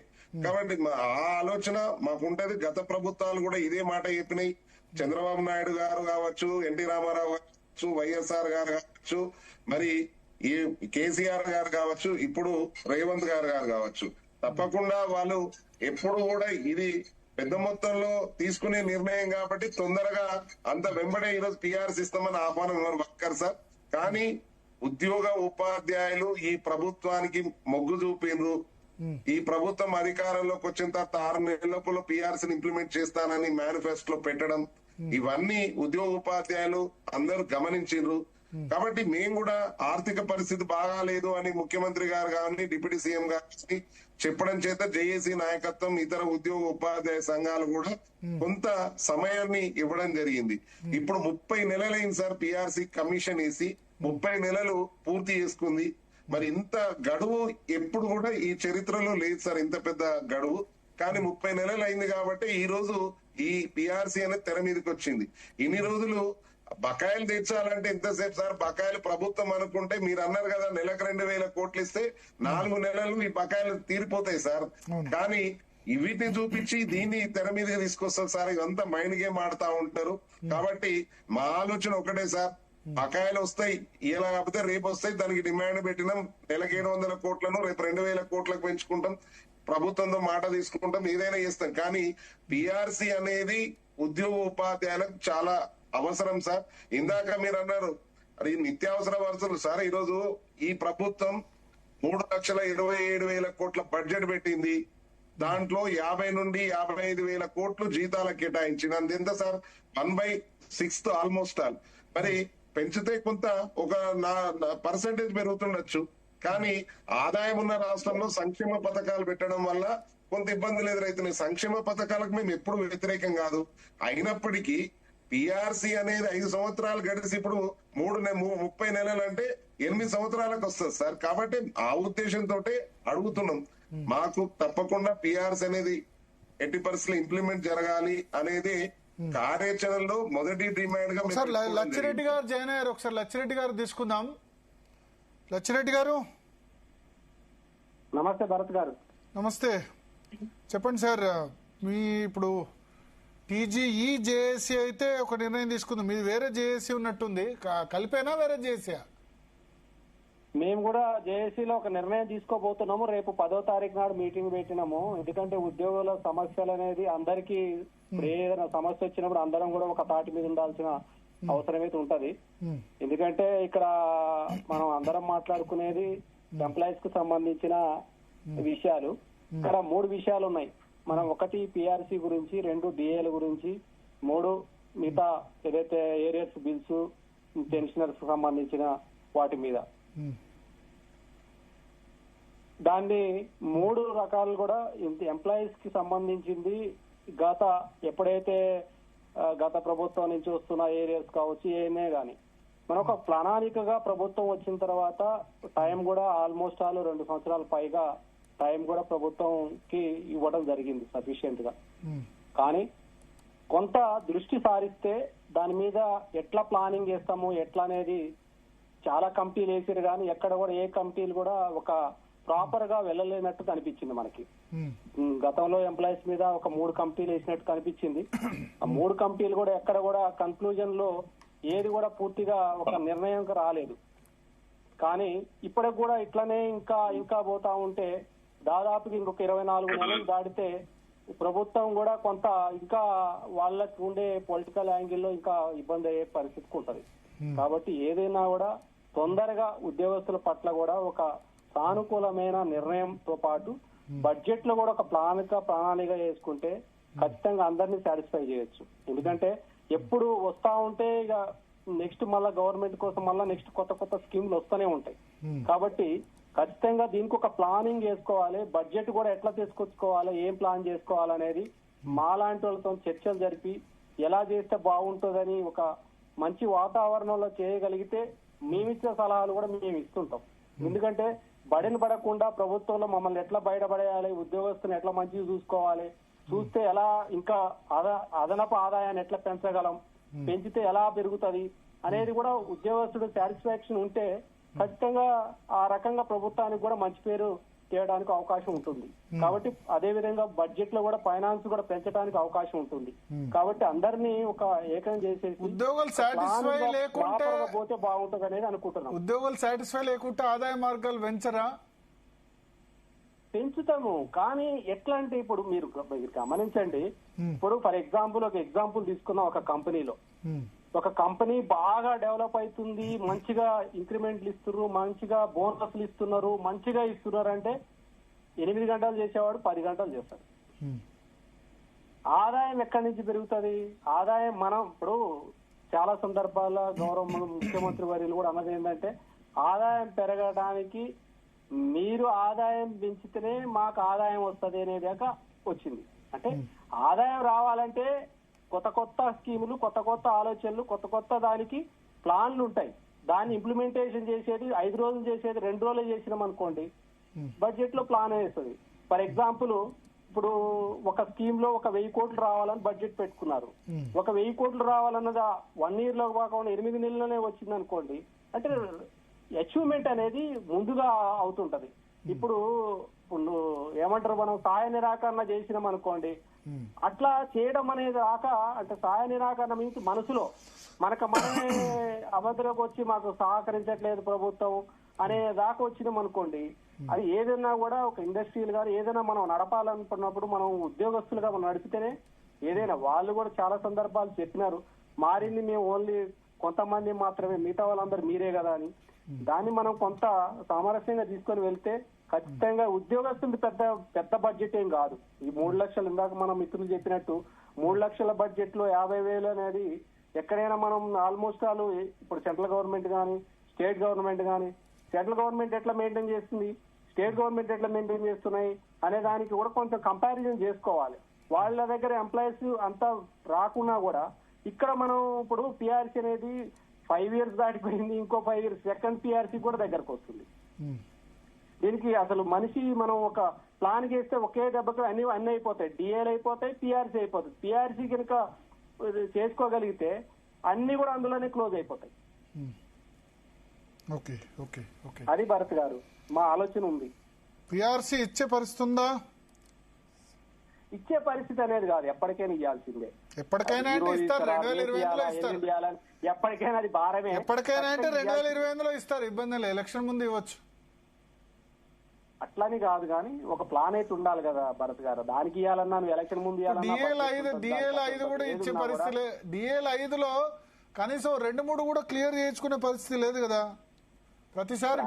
కాబట్టి ఆ ఆలోచన మాకుంటది. గత ప్రభుత్వాలు కూడా ఇదే మాట చెప్పినాయి. చంద్రబాబు నాయుడు గారు కావచ్చు, ఎన్టీ రామారావు కావచ్చు, వైఎస్ఆర్ గారు కావచ్చు, మరి ఈ కేసీఆర్ గారు కావచ్చు, ఇప్పుడు రేవంత్ గారు కావచ్చు, తప్పకుండా వాళ్ళు ఎప్పుడు కూడా ఇది పెద్ద మొత్తంలో తీసుకునే నిర్ణయం కాబట్టి తొందరగా అంత వెంబడే ఈరోజు పిఆర్సీ ఇస్తామని ఆహ్వానం పక్కారు సార్. కానీ ఉద్యోగ ఉపాధ్యాయులు ఈ ప్రభుత్వానికి మొగ్గు చూపిండ్రు. ఈ ప్రభుత్వం అధికారంలోకి వచ్చిన తర్వాత 6 నెలల లోపల పిఆర్సీని ఇంప్లిమెంట్ చేస్తానని మేనిఫెస్టోలో పెట్టడం, ఇవన్నీ ఉద్యోగ ఉపాధ్యాయులు అందరూ గమనించారు. కాబట్టి మేము కూడా ఆర్థిక పరిస్థితి బాగాలేదు అని ముఖ్యమంత్రి గారు కానీ డిప్యూటీ సీఎం గారిని చెప్పడం చేత జేఏసీ నాయకత్వం ఇతర ఉద్యోగ ఉపాధ్యాయ సంఘాలు కూడా కొంత సమయాన్ని ఇవ్వడం జరిగింది. ఇప్పుడు 30 నెలలైంది సార్ పిఆర్సీ కమిషన్ వేసి 30 నెలలు పూర్తి చేసుకుంది. మరి ఇంత గడువు ఎప్పుడు కూడా ఈ చరిత్రలో లేదు సార్, ఇంత పెద్ద గడువు. కానీ 30 నెలలు అయింది కాబట్టి ఈ రోజు ఈ పిఆర్సీ అనేది తెర మీదకి వచ్చింది. ఇన్ని రోజులు బకాయిలు తీర్చాలంటే ఎంతసేపు సార్? బకాయిలు ప్రభుత్వం అనుకుంటే మీరు అన్నారు కదా నెలకు 2,000 కోట్లు ఇస్తే 4 నెలలు ఈ బకాయిలు తీరిపోతాయి సార్. కానీ వీటిని చూపించి దీన్ని తెర మీదకి తీసుకొస్తారు సార్. ఇదంతా మైండ్ గేమ్ ఆడుతా ఉంటారు. కాబట్టి మా ఆలోచన ఒకటే సార్, బకాయిలు వస్తాయి ఇలా కాకపోతే రేపు వస్తాయి, దానికి డిమాండ్ పెట్టినాం. నెలకు 700 కోట్లను రేపు 2,000 కోట్లకు పెంచుకుంటాం, ప్రభుత్వంతో మాట తీసుకుంటాం, ఏదైనా చేస్తాం. కానీ పిఆర్సీ అనేది ఉద్యోగ ఉపాధ్యాయులకు చాలా అవసరం సార్. ఇందాక మీరు అన్నారు అది నిత్యావసర వసతులు సార్. ఈరోజు ఈ ప్రభుత్వం 3,27,000 కోట్ల బడ్జెట్ పెట్టింది. దాంట్లో 50 నుండి 55,000 కోట్లు జీతాలకు కేటాయించింది. అంతెంత సార్? 1/6 almost all. మరి పెంచితే కొంత ఒక పర్సెంటేజ్ పెరుగుతుండొచ్చు. కానీ ఆదాయం ఉన్న రాష్ట్రంలో సంక్షేమ పథకాలు పెట్టడం వల్ల కొంత ఇబ్బందులు ఎదురవుతున్నాయి. సంక్షేమ పథకాలకు మేము ఎప్పుడు వ్యతిరేకం కాదు. అయినప్పటికీ పిఆర్సీ అనేది 5 సంవత్సరాలు గడిచి ఇప్పుడు 30 నెలలు అంటే 8 సంవత్సరాలకు వస్తుంది సార్. కాబట్టి ఆ ఉద్దేశంతో అడుగుతున్నాం. మాకు తప్పకుండా పిఆర్సీ అనేది ఎట్టి పరిస్థితుల్లో ఇంప్లిమెంట్ జరగాలి అనేది కార్యాచరణలో మొదటి డిమాండ్ గా. సార్ లచ్చిరెడ్డి గారు జాయిన్ అయ్యారు, ఒకసారి లచ్చిరెడ్డి గారు తీసుకుందాం. లచ్చిరెడ్డి గారు నమస్తే. భరత్ గారు నమస్తే, చెప్పండి సార్. మీ ఇప్పుడు టీజీఈ జేఏసీ అయితే ఒక నిర్ణయం తీసుకుంది, మీది వేరే జేఏసీ ఉన్నట్టుంది, కలిపేనా వేరే జేఏసీ? మేము కూడా జేఏసీలో ఒక నిర్ణయం తీసుకోబోతున్నాము. రేపు 10వ తారీఖు నాడు మీటింగ్ పెట్టినాము. ఎందుకంటే ఉద్యోగుల సమస్యలు అనేది అందరికీ ఏదైనా సమస్య వచ్చినప్పుడు అందరం కూడా ఒక తాటి మీద ఉండాల్సిన అవసరం అయితే ఉంటది. ఎందుకంటే ఇక్కడ మనం అందరం మాట్లాడుకునేది ఎంప్లాయీస్ కు సంబంధించిన విషయాలు. ఇక్కడ 3 విషయాలు ఉన్నాయి. మనం ఒకటి పిఆర్సీ గురించి, 2 డిఏల గురించి, 3 మిగతా ఏదైతే ఏరియర్స్ బిల్స్, పెన్షనర్స్ సంబంధించిన వాటి మీద. దాన్ని 3 రకాలు కూడా ఎంప్లాయీస్ కి సంబంధించింది. ఎప్పుడైతే గత ప్రభుత్వం నుంచి వస్తున్న ఏరియాస్ కావచ్చు, ఏమే గాని మనం ఒక ప్రణాళికగా ప్రభుత్వం వచ్చిన తర్వాత టైం కూడా ఆల్మోస్ట్ 2 సంవత్సరాల పైగా టైం కూడా ప్రభుత్వంకి ఇవ్వడం జరిగింది సఫిషియెంట్ గా. కానీ కొంత దృష్టి సారిస్తే దాని మీద ఎట్లా ప్లానింగ్ చేస్తాము ఎట్లా అనేది చాలా కమిటీలు వేసారు. కానీ ఎక్కడ కూడా ఏ కమిటీలు కూడా ఒక ప్రాపర్ గా వెళ్ళలేనట్టు కనిపించింది మనకి. గతంలో ఎంప్లాయీస్ మీద ఒక 3 కమిటీలు వేసినట్టు కనిపించింది. ఆ 3 కమిటీలు కూడా ఎక్కడ కూడా కన్క్లూజన్ లో ఏది కూడా పూర్తిగా ఒక నిర్ణయంకి రాలేదు. కానీ ఇప్పటికి కూడా ఇట్లానే ఇంకా పోతా ఉంటే దాదాపుకి ఇంకొక 24 నెలలు దాటితే ప్రభుత్వం కూడా కొంత ఇంకా వాళ్ళకి ఉండే పొలిటికల్ యాంగిల్లో ఇంకా ఇబ్బంది అయ్యే పరిస్థితికి ఉంటది. కాబట్టి ఏదైనా కూడా తొందరగా ఉద్యోగస్తుల పట్ల కూడా ఒక సానుకూలమైన నిర్ణయంతో పాటు బడ్జెట్ లో కూడా ఒక ప్రణాళిక వేసుకుంటే ఖచ్చితంగా అందరినీ సాటిస్ఫై చేయొచ్చు. ఎందుకంటే ఎప్పుడు వస్తా ఉంటే ఇక నెక్స్ట్ మళ్ళా గవర్నమెంట్ కోసం మళ్ళా నెక్స్ట్ కొత్త స్కీమ్లు వస్తూనే ఉంటాయి. కాబట్టి ఖచ్చితంగా దీనికి ఒక ప్లానింగ్ చేసుకోవాలి. బడ్జెట్ కూడా ఎట్లా తీసుకొచ్చుకోవాలి, ఏం ప్లాన్ చేసుకోవాలనేది మాలాంటి వాళ్ళతో చర్చలు జరిపి ఎలా చేస్తే బాగుంటుందని ఒక మంచి వాతావరణంలో చేయగలిగితే మేమిచ్చే సలహాలు కూడా మేము ఇస్తుంటాం. ఎందుకంటే బడిని పడకుండా ప్రభుత్వంలో మమ్మల్ని ఎట్లా బయటపడేయాలి, ఉద్యోగస్తుని ఎట్లా మంచిగా చూసుకోవాలి, చూస్తే ఎలా ఇంకా అదనపు ఆదాయాన్ని ఎట్లా పెంచగలం, పెంచితే ఎలా పెరుగుతుంది అనేది కూడా ఉద్యోగస్తుడు సాటిస్ఫాక్షన్ ఉంటే ఖచ్చితంగా ఆ రకంగా ప్రభుత్వానికి కూడా మంచి పేరు చేయడానికి అవకాశం ఉంటుంది. కాబట్టి అదే విధంగా బడ్జెట్ లో కూడా ఫైనాన్స్ కూడా పెంచడానికి అవకాశం ఉంటుంది. కాబట్టి అందరినీ ఒక ఏకం చేసేసి ఉద్యోగులు సాటిస్ఫై లేకుంటే పోతే బాగుంటుంది అనేది అనుకుంటున్నాం. ఉద్యోగులు సాటిస్ఫై లేకుంటే ఆదాయ మార్గాలు పెంచుతాము. కానీ ఎట్లా అంటే ఇప్పుడు మీరు గమనించండి. ఇప్పుడు ఫర్ ఎగ్జాంపుల్ ఒక ఎగ్జాంపుల్ తీసుకున్నాం. ఒక కంపెనీ బాగా డెవలప్ అవుతుంది, మంచిగా ఇంక్రిమెంట్లు ఇస్తున్నారు, మంచిగా బోనస్లు ఇస్తున్నారు, మంచిగా ఇస్తున్నారు అంటే 8 గంటలు చేసేవాడు 10 గంటలు చేస్తాడు. ఆదాయం ఎక్కడి నుంచి పెరుగుతుంది? ఆదాయం మనం ఇప్పుడు చాలా సందర్భాల్లో గౌరవ ముఖ్యమంత్రి వర్యులు కూడా అన్నది ఏంటంటే ఆదాయం పెరగడానికి మీరు ఆదాయం పెంచితేనే మాకు ఆదాయం వస్తుంది అనేదాకా వచ్చింది. అంటే ఆదాయం రావాలంటే కొత్త కొత్త స్కీములు, కొత్త కొత్త ఆలోచనలు, కొత్త కొత్త దానికి ప్లాన్లు ఉంటాయి. దాన్ని ఇంప్లిమెంటేషన్ చేసేది 5 రోజులు చేసేది 2 రోజులు చేసినాం అనుకోండి, బడ్జెట్ లో ప్లాన్ వేస్తుంది. ఫర్ ఎగ్జాంపుల్ ఇప్పుడు ఒక స్కీమ్ లో 1000 కోట్లు రావాలని బడ్జెట్ పెట్టుకున్నారు. 1000 కోట్లు రావాలన్నది 1 year లో కాకుండా 8 నెలల్లోనే వచ్చింది అనుకోండి, అంటే అచీవ్మెంట్ అనేది ముందుగా అవుతుంటది. ఇప్పుడు ఏమంటారు, మనం సహాయ నిరాకరణ చేసినాం అనుకోండి, అట్లా చేయడం అనేది రాక, అంటే సహాయ నిరాకరణ మీన్స్ మనసులో మనమే అభద్రకు వచ్చి మాకు సహకరించట్లేదు ప్రభుత్వం అనే దాకా వచ్చినాం అనుకోండి, అది ఏదైనా కూడా ఒక ఇండస్ట్రీలు కానీ ఏదైనా మనం నడపాలనుకున్నప్పుడు మనం ఉద్యోగస్తులుగా మనం నడిపితేనే ఏదైనా. వాళ్ళు కూడా చాలా సందర్భాలు చెప్పినారు, మారింది మేము ఓన్లీ కొంతమంది మాత్రమే, మిగతా వాళ్ళందరూ మీరే కదా అని. దాన్ని మనం కొంత సామరస్యంగా తీసుకొని వెళ్తే ఖచ్చితంగా ఉద్యోగస్తులు పెద్ద బడ్జెట్ ఏం కాదు. ఈ 3 లక్షలు ఇందాక మనం మిత్రులు చెప్పినట్టు 3 లక్షల బడ్జెట్ లో 50,000 అనేది ఎక్కడైనా మనం ఆల్మోస్ట్ వాళ్ళు ఇప్పుడు సెంట్రల్ గవర్నమెంట్ కానీ స్టేట్ గవర్నమెంట్ కానీ, సెంట్రల్ గవర్నమెంట్ ఎట్లా మెయింటైన్ చేస్తుంది, స్టేట్ గవర్నమెంట్ ఎట్లా మెయింటైన్ చేస్తున్నాయి అనే దానికి కూడా కొంచెం కంపారిజన్ చేసుకోవాలి. వాళ్ళ దగ్గర ఎంప్లాయీస్ అంతా రాకున్నా కూడా ఇక్కడ మనం ఇప్పుడు పిఆర్సీ అనేది 5 years దాటిపోయింది, ఇంకో 5 years సెకండ్ పిఆర్సీ కూడా దగ్గరకు వస్తుంది. దీనికి అసలు మనిషి మనం ఒక ప్లాన్ చేస్తే ఒకే దెబ్బకి అన్ని అయిపోతాయి, డిఏలు అయిపోతాయి, పిఆర్సీ అయిపోతుంది. పిఆర్సీ కనుక చేసుకోగలిగితే అన్ని కూడా అందులోనే క్లోజ్ అయిపోతాయి. అది భరత్ గారు మా ఆలోచన ఉంది. పిఆర్సీ ఇచ్చే పరిస్థితి ఉందా? ఇచ్చే పరిస్థితి అనేది కాదు, ఎప్పటికైనా ఇవ్వాల్సిందే. ఎప్పటికైనా అంటే ఇస్తారు, 2025లో ఇస్తారు. ఎప్పటికైనా అది భారమే. ఎప్పటికైనా అంటే 2025లో ఇస్తారు, ఇబ్బంది లేదు, ఎలక్షన్ ముందు ఇవ్వచ్చు. అట్లని కాదు కానీ ఒక ప్లాన్ అయితే ఉండాలి కదా భరత్ గారు, దానికి ఇవ్వాలన్నా ఎలక్షన్ ముందు డిఏలు 5 కూడా ఇచ్చే పరిస్థితి. డిఏలు 5లో కనీసం 2-3 కూడా క్లియర్ చేయించుకునే పరిస్థితి లేదు కదా. ప్రతిసారి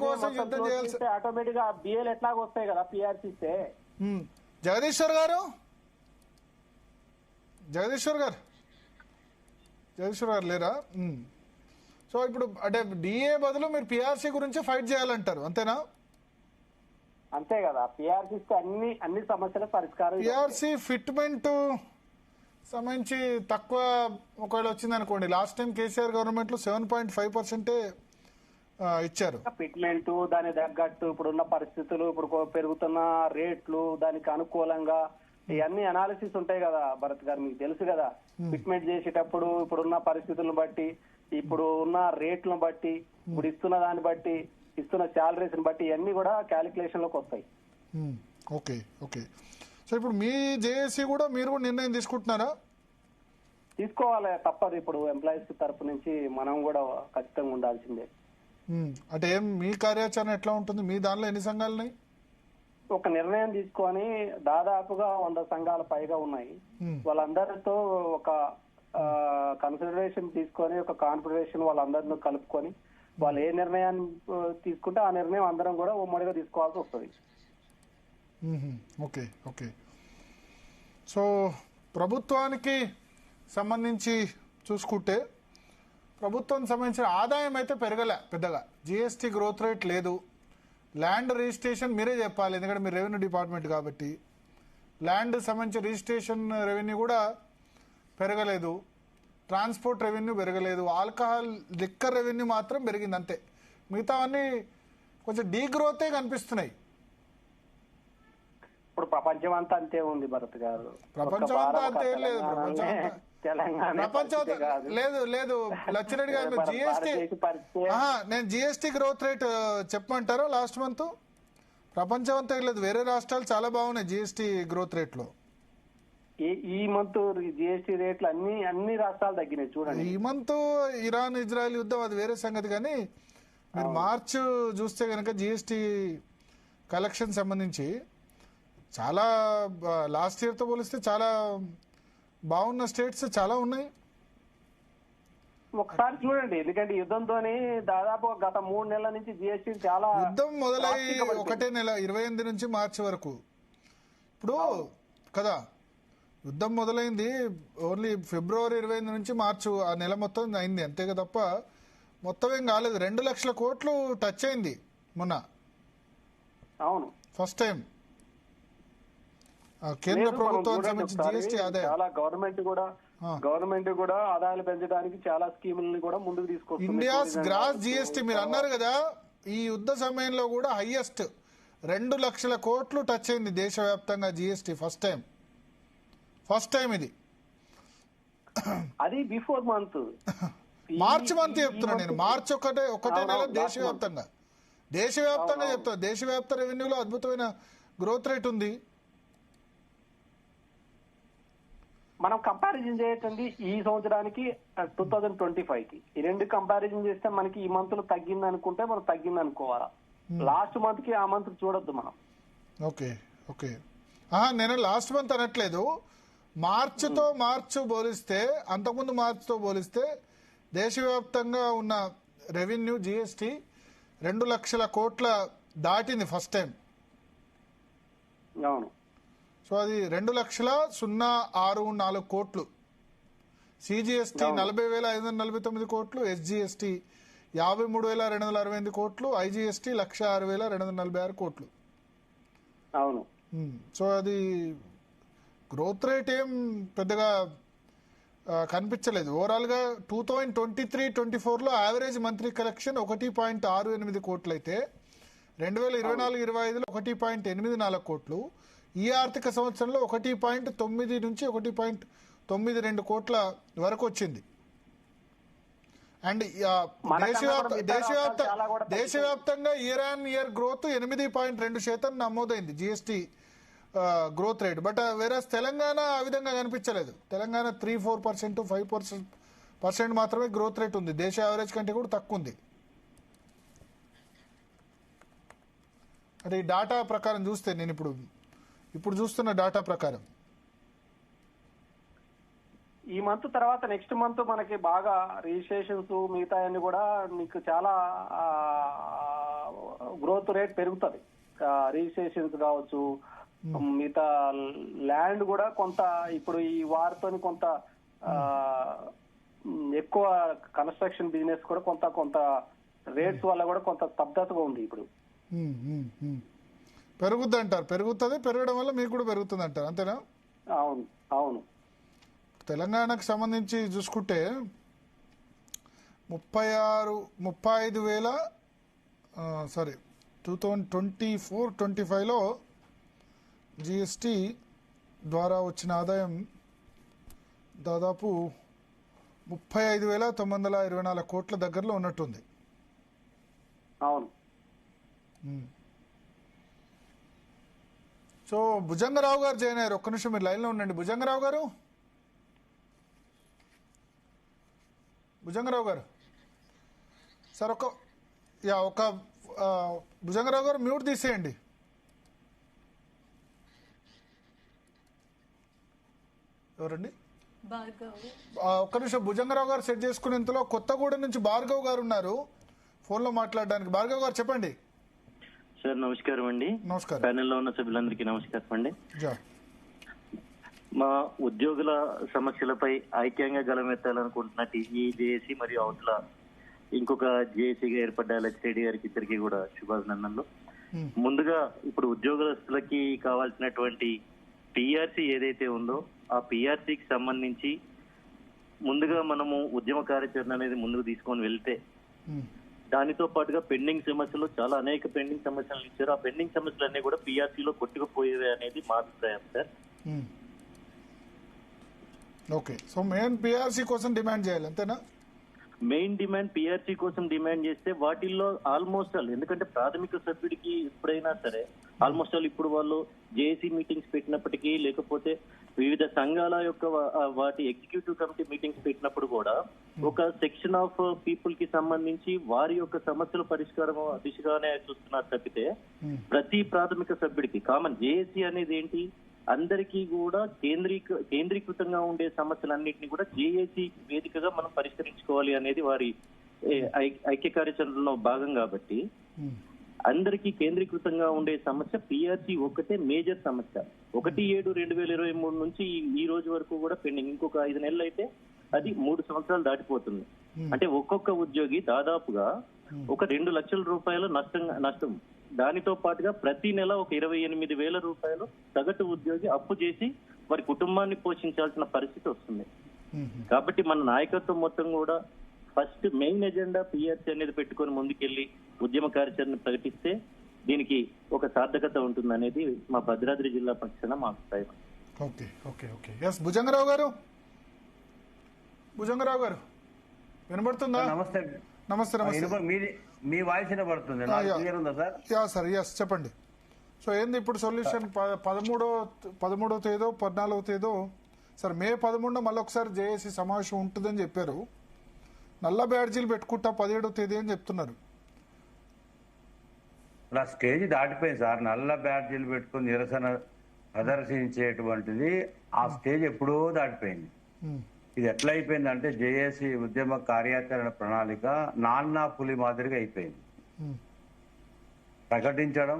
కోసం యుద్ధం చేయాల్సి ఆటోమేటిక్ గా బిఏలు ఎట్లాగ వస్తాయి కదా పిఆర్సీ ఇస్తే. జగదీశ్వర్ గారు లేరా? సో ఇప్పుడు అంటే డిఏ బదులు మీరు పిఆర్సీ గురించి ఫైట్ చేయాలంటారు, అంతేనా? అంతే కదా, పిఆర్సీ ఇస్తే అన్ని సమస్యల పరిష్కారం. పిఆర్సీ ఫిట్మెంట్ సంబంధించి తక్కువ ఒకవేళ వచ్చింది అనుకోండి, లాస్ట్ టైం కేసీఆర్ గవర్నమెంట్ లో 7.5% ఇచ్చారు ఫిట్మెంట్. దాని తగ్గట్టు ఇప్పుడున్న పరిస్థితులు, ఇప్పుడు పెరుగుతున్న రేట్లు, దానికి అనుకూలంగా ఇవన్నీ అనాలిసిస్ ఉంటాయి కదా భరత్ గారు, మీకు తెలుసు కదా. ఫిట్మెంట్ చేసేటప్పుడు ఇప్పుడున్న పరిస్థితులను బట్టి, ఇప్పుడు ఉన్న రేట్లను బట్టి, ఇప్పుడు ఇస్తున్న దాన్ని బట్టి, ఇస్తున్న శాలరీస్ బట్టి ఇవన్నీ కూడా క్యాలిక్యులేషన్ లోకి వస్తాయి. ఓకే. సో ఇప్పుడు మీ జేఏసీ కూడా మీరు కూడా నిర్ణయం తీసుకుంటున్నారా? తీసుకోవాలి, తప్పదు. ఇప్పుడు ఎంప్లాయీస్ తరపు నుంచి మనం కూడా ఖచ్చితంగా ఉండాల్సిందే. అంటే మీ కార్యాచరణ ఎట్లా ఉంటుంది? మీ దానిలో ఎన్ని సంఘాలు ఉన్నాయి? ఒక నిర్ణయం తీసుకొని దాదాపుగా 100 సంఘాల పైగా ఉన్నాయి. వాళ్ళందరితో ఒక కన్సిడరేషన్ తీసుకొని, ఒక కాన్ఫిడరేషన్ వాళ్ళందరినీ కలుపుకొని వాళ్ళు ఏ నిర్ణయాన్ని తీసుకుంటే ఆ నిర్ణయం అందరం కూడా ఉమ్మడిగా తీసుకోవాల్సి వస్తుంది. ఓకే. సో ప్రభుత్వానికి సంబంధించి చూసుకుంటే ప్రభుత్వానికి సంబంధించిన ఆదాయం అయితే పెరగలే పెద్దగా, జిఎస్టీ గ్రోత్ రేట్ లేదు, ల్యాండ్ రిజిస్ట్రేషన్ మీరే చెప్పాలి ఎందుకంటే మీరు రెవెన్యూ డిపార్ట్మెంట్ కాబట్టి, ల్యాండ్ సంబంధించిన రిజిస్ట్రేషన్ రెవెన్యూ కూడా పెరగలేదు, ట్రాన్స్పోర్ట్ రెవెన్యూ పెరగలేదు, ఆల్కహాల్ లిక్కర్ రెవెన్యూ మాత్రం పెరిగింది అంతే. మిగతావన్నీ కొంచెం డీ గ్రోతే కనిపిస్తున్నాయి. ఇప్పుడు ప్రపంచం అంతా అంతే ఉంది భరత్ గారు. ప్రపంచం అంతా అంతే లేదు, లేదు లచ్చిరెడ్డి గారు జిఎస్టీ, నేను జిఎస్టీ గ్రోత్ రేట్ చెప్పమంటారా? లాస్ట్ మంత్ ప్రపంచం అంతా లేదు, వేరే రాష్ట్రాలు చాలా బాగున్నాయి జిఎస్టీ గ్రోత్ రేట్ లో. ఈ మంత్ జిఎస్టీ రేట్లు అన్ని రాష్ట్రాలు తగ్గినాయి చూడండి. ఈ మంత్ ఇరాన్ ఇజ్రాయెల్ యుద్ధం అది వేరే సంగతి, కానీ మీరు మార్చ్ చూస్తే కనుక జిఎస్టీ కలెక్షన్ సంబంధించి చాలా లాస్ట్ ఇయర్ తో పోలిస్తే చాలా బాగున్న స్టేట్స్ చాలా ఉన్నాయి. ఒకసారి చూడండి, ఎందుకంటే యుద్ధంతోనే దాదాపు గత 3 నెలల నుంచి జిఎస్టీ చాలా, యుద్ధం మొదలై 1 నెల 28 నుంచి మార్చి వరకు ఇప్పుడు కదా యుద్ధం మొదలైంది ఓన్లీ ఫిబ్రవరి 25 నుంచి మార్చి ఆ నెల మొత్తం అయింది అంతేగా తప్ప మొత్తం ఏం కాలేదు. 2 లక్షల కోట్లు టచ్ అయింది మొన్న అవును ఫస్ట్ టైం కేంద్ర ప్రభుత్వానికి సంబంధించి జిఎస్టీ ఆదాయం. చాలా గవర్నమెంట్ కూడా ఆదాయాలు పెంచడానికి చాలా స్కీములని కూడా ముందుకు తీసుకొస్తుంది. ఇండియాస్ గ్రాస్ జిఎస్టీ మీరు అన్నారు కదా, ఈ యుద్ధ సమయంలో కూడా హైయెస్ట్ 2 లక్షల కోట్లు టచ్ అయింది దేశవ్యాప్తంగా జిఎస్టీ ఫస్ట్ టైం ఇది. అది బిఫోర్ మంత్ మార్చి మంత్ చెప్తున్నా నేను. మార్చి ఒకటే నెల దేశవ్యాప్తంగా చెప్తా. దేశవ్యాప్త రెవెన్యూలో అద్భుతమైన గ్రోత్ రేట్ ఉంది. మనం కంపారిజన్ చేయటండి ఈ సంవత్సరానికి 2025 కి ఈ రెండు కంపారిజన్ చేస్తే మనకి ఈ మంత్ లో తగ్గింది అనుకుంటే మనం తగ్గింది అనుకోవాలా. లాస్ట్ మంత్ కి ఆ మంత్ చూడొద్దు మనం. ఓకే నేను లాస్ట్ మంత్ అనట్లేదు. మార్చి పోలిస్తే అంతకుముందు మార్చితో పోలిస్తే దేశవ్యాప్తంగా ఉన్న రెవెన్యూ జిఎస్టీ 2 లక్షల కోట్ల దాటింది ఫస్ట్ టైం. అవును. సో అది 2,064 కోట్లు. సిజిఎస్టీ 40,549 కోట్లు, ఎస్జిఎస్టీ 53,268 కోట్లు, ఐజిఎస్టీ 106,246 కోట్లు. అవును. సో అది గ్రోత్ రేట్ ఏం పెద్దగా కనిపించలేదు. ఓవరాల్ గా 2023-24 యావరేజ్ మంత్లీ కలెక్షన్ 1.68 కోట్లు అయితే 2024-25 1.84 కోట్లు. ఈ ఆర్థిక సంవత్సరంలో 1.9 నుంచి 1.92 కోట్ల వరకు వచ్చింది. అండ్ దేశవ్యాప్తంగా ఇయర్ ఆన్ ఇయర్ గ్రోత్ 8.2% నమోదైంది GST growth rate. But versus Telangana ఆ విధంగా కనిపించలేదు. తెలంగాణ 3-4%, 5% మాత్రమే గ్రోత్ రేట్ ఉంది. దేశ యావరేజ్ కంటే కూడా తక్కువ ఉంది. అంటే ఈ డాటా ప్రకారం చూస్తే నేను ఇప్పుడు చూస్తున్న డాటా ప్రకారం ఈ మంత్ తర్వాత నెక్స్ట్ మంత్ మనకి బాగా రిజిస్ట్రేషన్స్ మిగతా అన్ని కూడా నీకు చాలా గ్రోత్ రేట్ పెరుగుతుంది. రిజిస్ట్రేషన్స్ కావచ్చు, మిగతా ల్యాండ్ కూడా కొంత ఇప్పుడు ఈ వారితో కొంత ఎక్కువ కన్స్ట్రక్షన్ బిజినెస్ కూడా కొంత రేట్స్ వల్ల కూడా కొంత స్తబ్దతగా ఉంది. ఇప్పుడు పెరుగుద్ది అంటారు. పెరగడం వల్ల మీకు కూడా పెరుగుతుంది అంటారు, అంతేనా? అవును. తెలంగాణకు సంబంధించి చూసుకుంటే 2024-25లో జిఎస్టీ ద్వారా వచ్చిన ఆదాయం దాదాపు 35,924 కోట్ల దగ్గరలో ఉన్నట్టుంది. అవును. సో భుజంగరావు గారు జాయిన్ అయ్యారు. ఒక్క నిమిషం మీరు లైన్లో ఉండండి. భుజంగరావు గారు సార్ ఒక భుజంగరావు గారు మ్యూట్ తీసేయండి. ఎవరండి? ఒక్క నిమిషం భుజంగరావు గారు సెట్ చేసుకునేంతలో కొత్తగూడెం నుంచి భార్గవ్ గారు ఉన్నారు ఫోన్లో మాట్లాడడానికి. భార్గవ్ గారు చెప్పండి. సార్ నమస్కారం అండి. నమస్కారం. ప్యానెల్లో ఉన్న సభ్యులందరికీ నమస్కారం అండి. మా ఉద్యోగుల సమస్యలపై ఐక్యంగా గలమెత్తాలనుకుంటున్న టీజీ జేఏసీ మరియు అవతల ఇంకొక జేఏసీగా ఏర్పడ్డ లక్ష్రెడ్డి గారికి ఇద్దరికి కూడా శుభాభినందనలు. ముందుగా ఇప్పుడు ఉద్యోగస్తులకి కావాల్సినటువంటి పిఆర్సీ ఏదైతే ఉందో ఆ పిఆర్సీకి సంబంధించి ముందుగా మనము ఉద్యమ కార్యాచరణ అనేది ముందుకు తీసుకొని వెళ్తే దానితో పాటుగా పెండింగ్ సమస్యలు చాలా అనేక పెండింగ్ సమస్యలు ఇచ్చారు. ఆ పెండింగ్ సమస్యలన్నీ కూడా పిఆర్సీలో కొట్టుకుపోయేవి అనేది మా అభిప్రాయం sir. Okay. So main PRC కోసం డిమాండ్ చేయాలి, అంతేనా? మెయిన్ డిమాండ్ పిఆర్సీ కోసం డిమాండ్ చేస్తే వాటిల్లో ఆల్మోస్ట్ ఆల్, ఎందుకంటే ప్రాథమిక సభ్యుడికి ఎప్పుడైనా సరే ఆల్మోస్ట్ ఆల్ ఇప్పుడు వాళ్ళు జేఏసీ మీటింగ్స్ పెట్టినప్పటికీ లేకపోతే వివిధ సంఘాల యొక్క వాటి ఎగ్జిక్యూటివ్ కమిటీ మీటింగ్స్ పెట్టినప్పుడు కూడా ఒక సెక్షన్ ఆఫ్ పీపుల్ కి సంబంధించి వారి యొక్క సమస్యల పరిష్కారం దిశగానే చూస్తున్నారు తప్పితే ప్రతి ప్రాథమిక సభ్యుడికి కామన్ జేఏసీ అనేది ఏంటి, అందరికీ కూడా కేంద్రీకృతంగా ఉండే సమస్యలన్నింటినీ కూడా జేఏసీ వేదికగా మనం పరిష్కరించుకోవాలి అనేది వారి ఐక్య కార్యాచరణలో భాగం. కాబట్టి అందరికీ కేంద్రీకృతంగా ఉండే సమస్య పిఆర్సీ ఒక్కటే మేజర్ సమస్య. 1/7/2023 నుంచి ఈ రోజు వరకు కూడా పెండింగ్. ఇంకొక 5 నెలలు అయితే అది 3 సంవత్సరాలు దాటిపోతుంది. అంటే ఒక్కొక్క ఉద్యోగి దాదాపుగా ఒక 2 లక్షల రూపాయల నష్టం. దానితో పాటుగా ప్రతి నెల ఒక 28,000 రూపాయలు సగటు ఉద్యోగి అప్పు చేసి వారి కుటుంబాన్ని పోషించాల్సిన పరిస్థితి వస్తుంది. కాబట్టి మన నాయకత్వం మొత్తం కూడా ఫస్ట్ మెయిన్ ఎజెండా పిఆర్సీ అనేది పెట్టుకొని ముందుకెళ్లి ఉద్యమ కార్యాచరణ ప్రకటిస్తే దీనికి ఒక సార్థకత ఉంటుంది అనేది మా భద్రాద్రి జిల్లా పక్షాన మా అభిప్రాయం. Okay okay okay yes Bhujangarao garu వినబడుతుందా? నమస్తే. నమస్తే నమస్తే. మీ వాయిస్ వినబడుతుంది యా సార్ ఎస్ చెప్పండి. సో ఏంది ఇప్పుడు సొల్యూషన్? 13వ తేదో 14వ తేదో సార్ మే 11 మళ్ళీ ఒకసారి జేఏసీ సమావేశం ఉంటుందని చెప్పారు. నల్ల బ్యాడ్జీలు పెట్టుకుంటా 17వ తేదీ అని చెప్తున్నారు. అలా స్టేజ్ దాటిపోయింది సార్. నల్ల బ్యాడ్జీలు పెట్టుకుని నిరసన ప్రదర్శించేటువంటిది ఆ స్టేజ్ ఎప్పుడో దాటిపోయింది. ఇది ఎట్లా అయిపోయిందంటే జేఏసీ ఉద్యమ కార్యాచరణ ప్రణాళిక నాన్నా పులి మాదిరిగా అయిపోయింది. ప్రకటించడం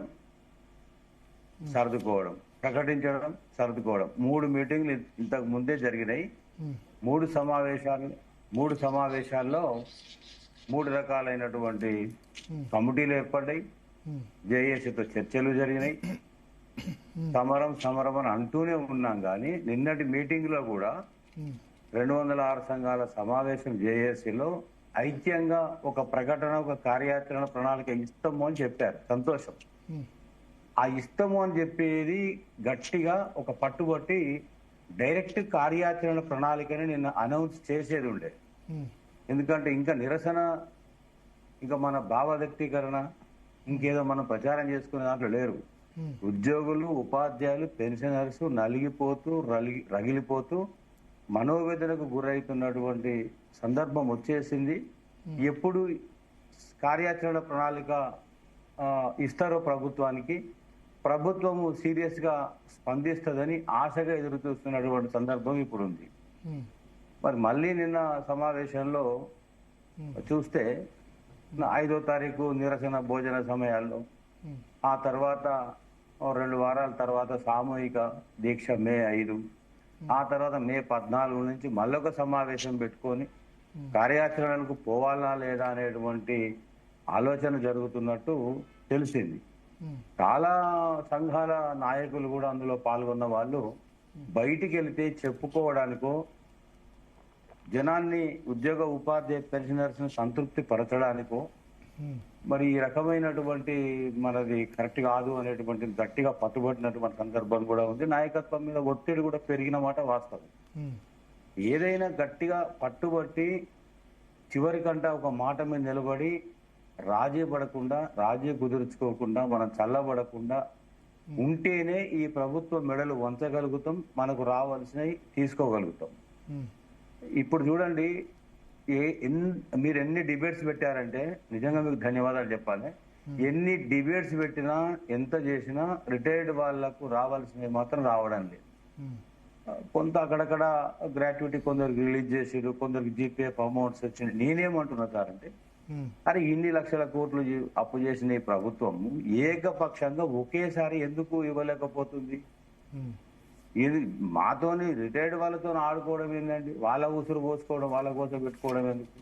సర్దుకోవడం, ప్రకటించడం సర్దుకోవడం. 3 మీటింగ్లు ఇంతకు ముందే జరిగినాయి. 3 సమావేశాల్లో 3 రకాలైనటువంటి కమిటీలు ఏర్పడ్డాయి. జేఏసీతో చర్చలు జరిగినాయి. సమరం అని అంటూనే ఉన్నాం కానీ నిన్నటి మీటింగ్ లో కూడా 206 సంఘాల సమావేశం జేఏసీలో ఐక్యంగా ఒక ప్రకటన, ఒక కార్యాచరణ ప్రణాళిక ఇస్తాము అని చెప్పారు. సంతోషం. ఆ ఇస్తాము అని చెప్పేది గట్టిగా ఒక పట్టుబట్టి డైరెక్ట్ కార్యాచరణ ప్రణాళికని నిన్న అనౌన్స్ చేసేది ఉండే. ఎందుకంటే ఇంకా నిరసన, ఇంకా మన భావ వ్యక్తీకరణ, ఇంకేదో మనం ప్రచారం చేసుకునే దాంట్లో లేరు. ఉద్యోగులు, ఉపాధ్యాయులు, పెన్షనర్స్ నలిగిపోతూ రగిలిపోతూ మనోవేదనకు గురవుతున్నటువంటి సందర్భం వచ్చేసింది. ఎప్పుడు కార్యాచరణ ప్రణాళిక ఇస్తారో ప్రభుత్వము సీరియస్ గా స్పందిస్తుందని ఆశగా ఎదురు చూస్తున్నటువంటి సందర్భం ఇప్పుడు ఉంది. మరి మళ్ళీ నిన్న సమావేశంలో చూస్తే 5వ తారీఖు నిరసన భోజన సమయాల్లో, ఆ తర్వాత 2 వారాల తర్వాత సామూహిక దీక్ష మే 5, ఆ తర్వాత మే 14 నుంచి మళ్ళొక సమావేశం పెట్టుకొని కార్యాచరణకు పోవాలా లేదా అనేటువంటి ఆలోచన జరుగుతున్నట్టు తెలిసింది. చాలా సంఘాల నాయకులు కూడా అందులో పాల్గొన్న వాళ్ళు బయటికి వెళితే చెప్పుకోవడానికో, జనాన్ని, ఉద్యోగ ఉపాధ్యాయ పెన్షనర్స్ ను సంతృప్తి పరచడానికో, మరి ఈ రకమైనటువంటి మనది కరెక్ట్ కాదు అనేటువంటి గట్టిగా పట్టుబట్టినటువంటి సందర్భం కూడా ఉంది. నాయకత్వం మీద ఒత్తిడి కూడా పెరిగిన మాట వాస్తవం. ఏదైనా గట్టిగా పట్టుబట్టి చివరికంట ఒక మాట మీద నిలబడి రాజీ పడకుండా, రాజీ కుదుర్చుకోకుండా, మనం చల్లబడకుండా ఉంటేనే ఈ ప్రభుత్వ మెడలు వంచగలుగుతాం, మనకు రావాల్సినవి తీసుకోగలుగుతాం. ఇప్పుడు చూడండి, మీరు ఎన్ని డిబేట్స్ పెట్టారంటే నిజంగా మీకు ధన్యవాదాలు చెప్పాలి. ఎన్ని డిబేట్స్ పెట్టినా, ఎంత చేసినా రిటైర్డ్ వాళ్లకు రావాల్సినవి మాత్రం రావడం లేదు. కొంత అక్కడక్కడ గ్రాట్యుటీ కొందరికి రిలీజ్ చేసిరు, కొందరికి జీపీఎఫ్ అమౌంట్స్ వచ్చింది. నేనేమంటున్నా సార్ అంటే, అరే ఇన్ని లక్షల కోట్లు అప్పు చేసిన ఈ ప్రభుత్వం ఏకపక్షంగా ఒకేసారి ఎందుకు ఇవ్వలేకపోతుంది? ఇది మాతోని రిటైర్డ్ వాళ్ళతో ఆడుకోవడం ఏంటండి? వాళ్ళ ఉసురు పోసుకోవడం, వాళ్ళ కోసం పెట్టుకోవడం ఎందుకు?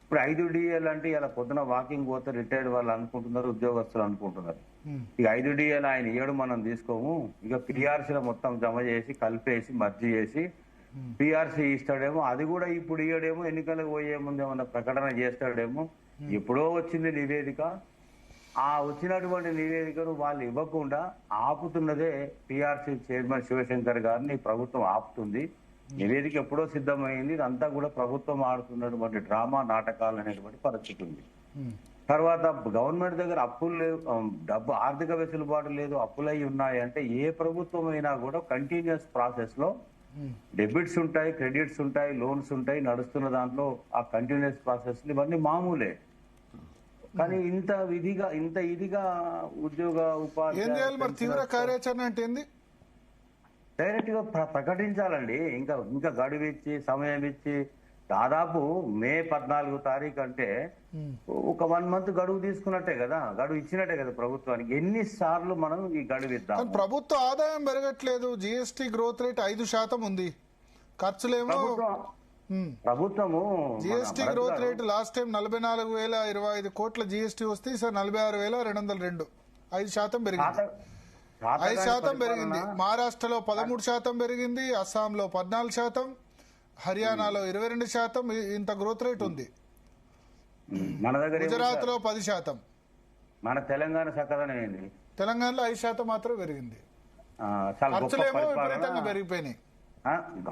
ఇప్పుడు 5 DL అంటే ఇలా పొద్దున వాకింగ్ పోతే రిటైర్డ్ వాళ్ళు అనుకుంటున్నారు, ఉద్యోగస్తులు అనుకుంటున్నారు. ఇక 5 DL ఆయన ఏడు మనం తీసుకోము, ఇక పిఆర్సీలో మొత్తం జమ చేసి కలిపేసి మర్జీ చేసి పిఆర్సీ ఇస్తాడేమో. అది కూడా ఇప్పుడు ఇయ్యడేమో, ఎన్నికలకు పోయే ముందు ఏమన్నా ప్రకటన చేస్తాడేమో. ఎప్పుడో వచ్చింది నివేదిక. ఆ వచ్చినటువంటి నివేదికను వాళ్ళు ఇవ్వకుండా ఆపుతున్నదే పిఆర్సీ చైర్మన్ శివశంకర్ గారిని ప్రభుత్వం ఆపుతుంది. నివేదిక ఎప్పుడో సిద్ధమైంది. ఇదంతా కూడా ప్రభుత్వం ఆడుతున్నటువంటి డ్రామా, నాటకాలు అనేటువంటి పరిస్థితి ఉంది. తర్వాత గవర్నమెంట్ దగ్గర అప్పులు లేవు, డబ్బు ఆర్థిక వెసులుబాటు లేదు, అప్పులై ఉన్నాయి అంటే ఏ ప్రభుత్వం అయినా కూడా కంటిన్యూస్ ప్రాసెస్ లో డెబిట్స్ ఉంటాయి, క్రెడిట్స్ ఉంటాయి, లోన్స్ ఉంటాయి. నడుస్తున్న దాంట్లో ఆ కంటిన్యూస్ ప్రాసెస్ ఇవన్నీ మామూలే. కానీ ఇంత ఇదిగా ఉద్యోగ ఉపాధి తీవ్ర కార్యాచరణ అంటే ఏంది? డైరెక్ట్ గా ప్రకటించాలండి. ఇంకా గడువు ఇచ్చి, సమయం ఇచ్చి, దాదాపు మే 14 తారీఖు అంటే ఒక 1 month గడువు తీసుకున్నట్టే కదా, గడువు ఇచ్చినట్టే కదా ప్రభుత్వానికి. ఎన్నిసార్లు మనం ఈ గడువు ఇద్దాం? కానీ ప్రభుత్వ ఆదాయం పెరగట్లేదు, జిఎస్టీ గ్రోత్ రేట్ 5% ఉంది, ఖర్చులేమో ప్రభుత్వము GST growth rate last time 44,025 కోట్ల జిఎస్టీ వస్తే ఈసారి 46,202, 5% పెరిగింది. 5% పెరిగింది. మహారాష్ట్రలో 13% పెరిగింది, అస్సాంలో 14%, హర్యానాలో 22%. ఇంత గ్రోత్ రేట్ ఉంది. మన దగ్గర గుజరాత్ లో 10%. మన తెలంగాణ చక్కదనం ఏంది? తెలంగాణలో 5% మాత్రమే పెరిగింది. చాలా గొప్ప ఖర్చులేమో పరిపాలన. విపరీతంగా పెరిగిపోయినాయి.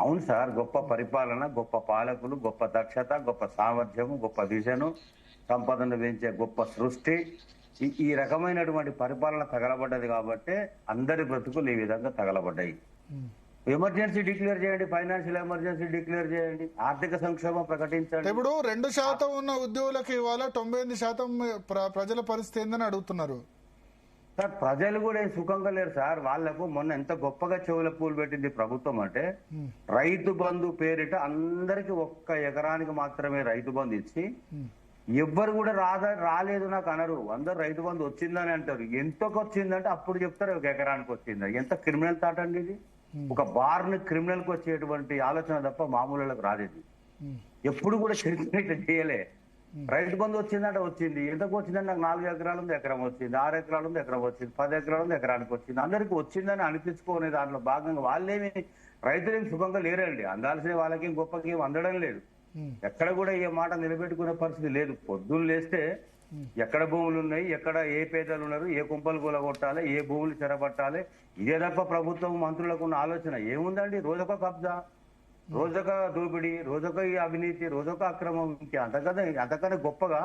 అవును సార్, గొప్ప పరిపాలన, గొప్ప పాలకులు, గొప్ప దక్షత, గొప్ప సామర్థ్యము, గొప్ప విజను, సంపదను పెంచే గొప్ప సృష్టి, ఈ రకమైనటువంటి పరిపాలన తగలబడ్డది కాబట్టి అందరి బ్రతుకులు ఈ విధంగా తగలబడ్డాయి. ఎమర్జెన్సీ డిక్లేర్ చేయండి, ఫైనాన్షియల్ ఎమర్జెన్సీ డిక్లేర్ చేయండి, ఆర్థిక సంక్షోభం ప్రకటించండి. ఇప్పుడు 2% ఉన్న ఉద్యోగులకు ఇవాళ 98% ప్రజల పరిస్థితి ఏందని అడుగుతున్నారు సార్. ప్రజలు కూడా ఏం సుఖంగా లేరు సార్. వాళ్లకు మొన్న ఎంత గొప్పగా చెవుల పూలు పెట్టింది ప్రభుత్వం అంటే, రైతు బంధు పేరిట అందరికి 1 ఎకరానికి మాత్రమే రైతు బంధు ఇచ్చి, ఎవ్వరు కూడా రాలేదు నాకు అనరు. అందరు రైతు బంధు వచ్చిందని అంటారు. ఎంతకు వచ్చిందంటే అప్పుడు చెప్తారు 1 ఎకరానికి వచ్చిందని. ఎంత క్రిమినల్ థాట్ అండి ఇది. ఒక బార్న్ క్రిమినల్ కి వచ్చేటువంటి ఆలోచన తప్ప మామూలులకు రాలేదు. ఎప్పుడు కూడా చరిత్ర ఇట్లా చేయలే. రైతు బంధు వచ్చిందంటే వచ్చింది. ఎంతకు వచ్చిందంటే నాకు 4 ఎకరాలు ఉంది ఎకరం వచ్చింది, 6 ఎకరాలు ఉంది ఎకరం వచ్చింది, 10 ఎకరాలు ఉంది ఎకరానికి వచ్చింది. అందరికి వచ్చిందని అనిపించుకునే దాంట్లో భాగంగా వాళ్ళేమి రైతులేమి సుఖంగా లేరండి. అందాల్సిన వాళ్ళకి గొప్పకి ఏం అందడం లేదు. ఎక్కడ కూడా ఏ మాట నిలబెట్టుకునే పరిస్థితి లేదు. పొద్దున్న లేస్తే ఎక్కడ భూములు ఉన్నాయి, ఎక్కడ ఏ పేదలు ఉన్నారు, ఏ కుంపలు కూలగొట్టాలి, ఏ భూములు చెరబట్టాలి, ఇదే తప్ప ప్రభుత్వం మంత్రులకు ఉన్న ఆలోచన ఏముందండి? రోజొక కబ్జా, రోజొక దోపిడీ, రోజొక అవినీతి, రోజొక అక్రమం. అంతకన్నా గొప్పగా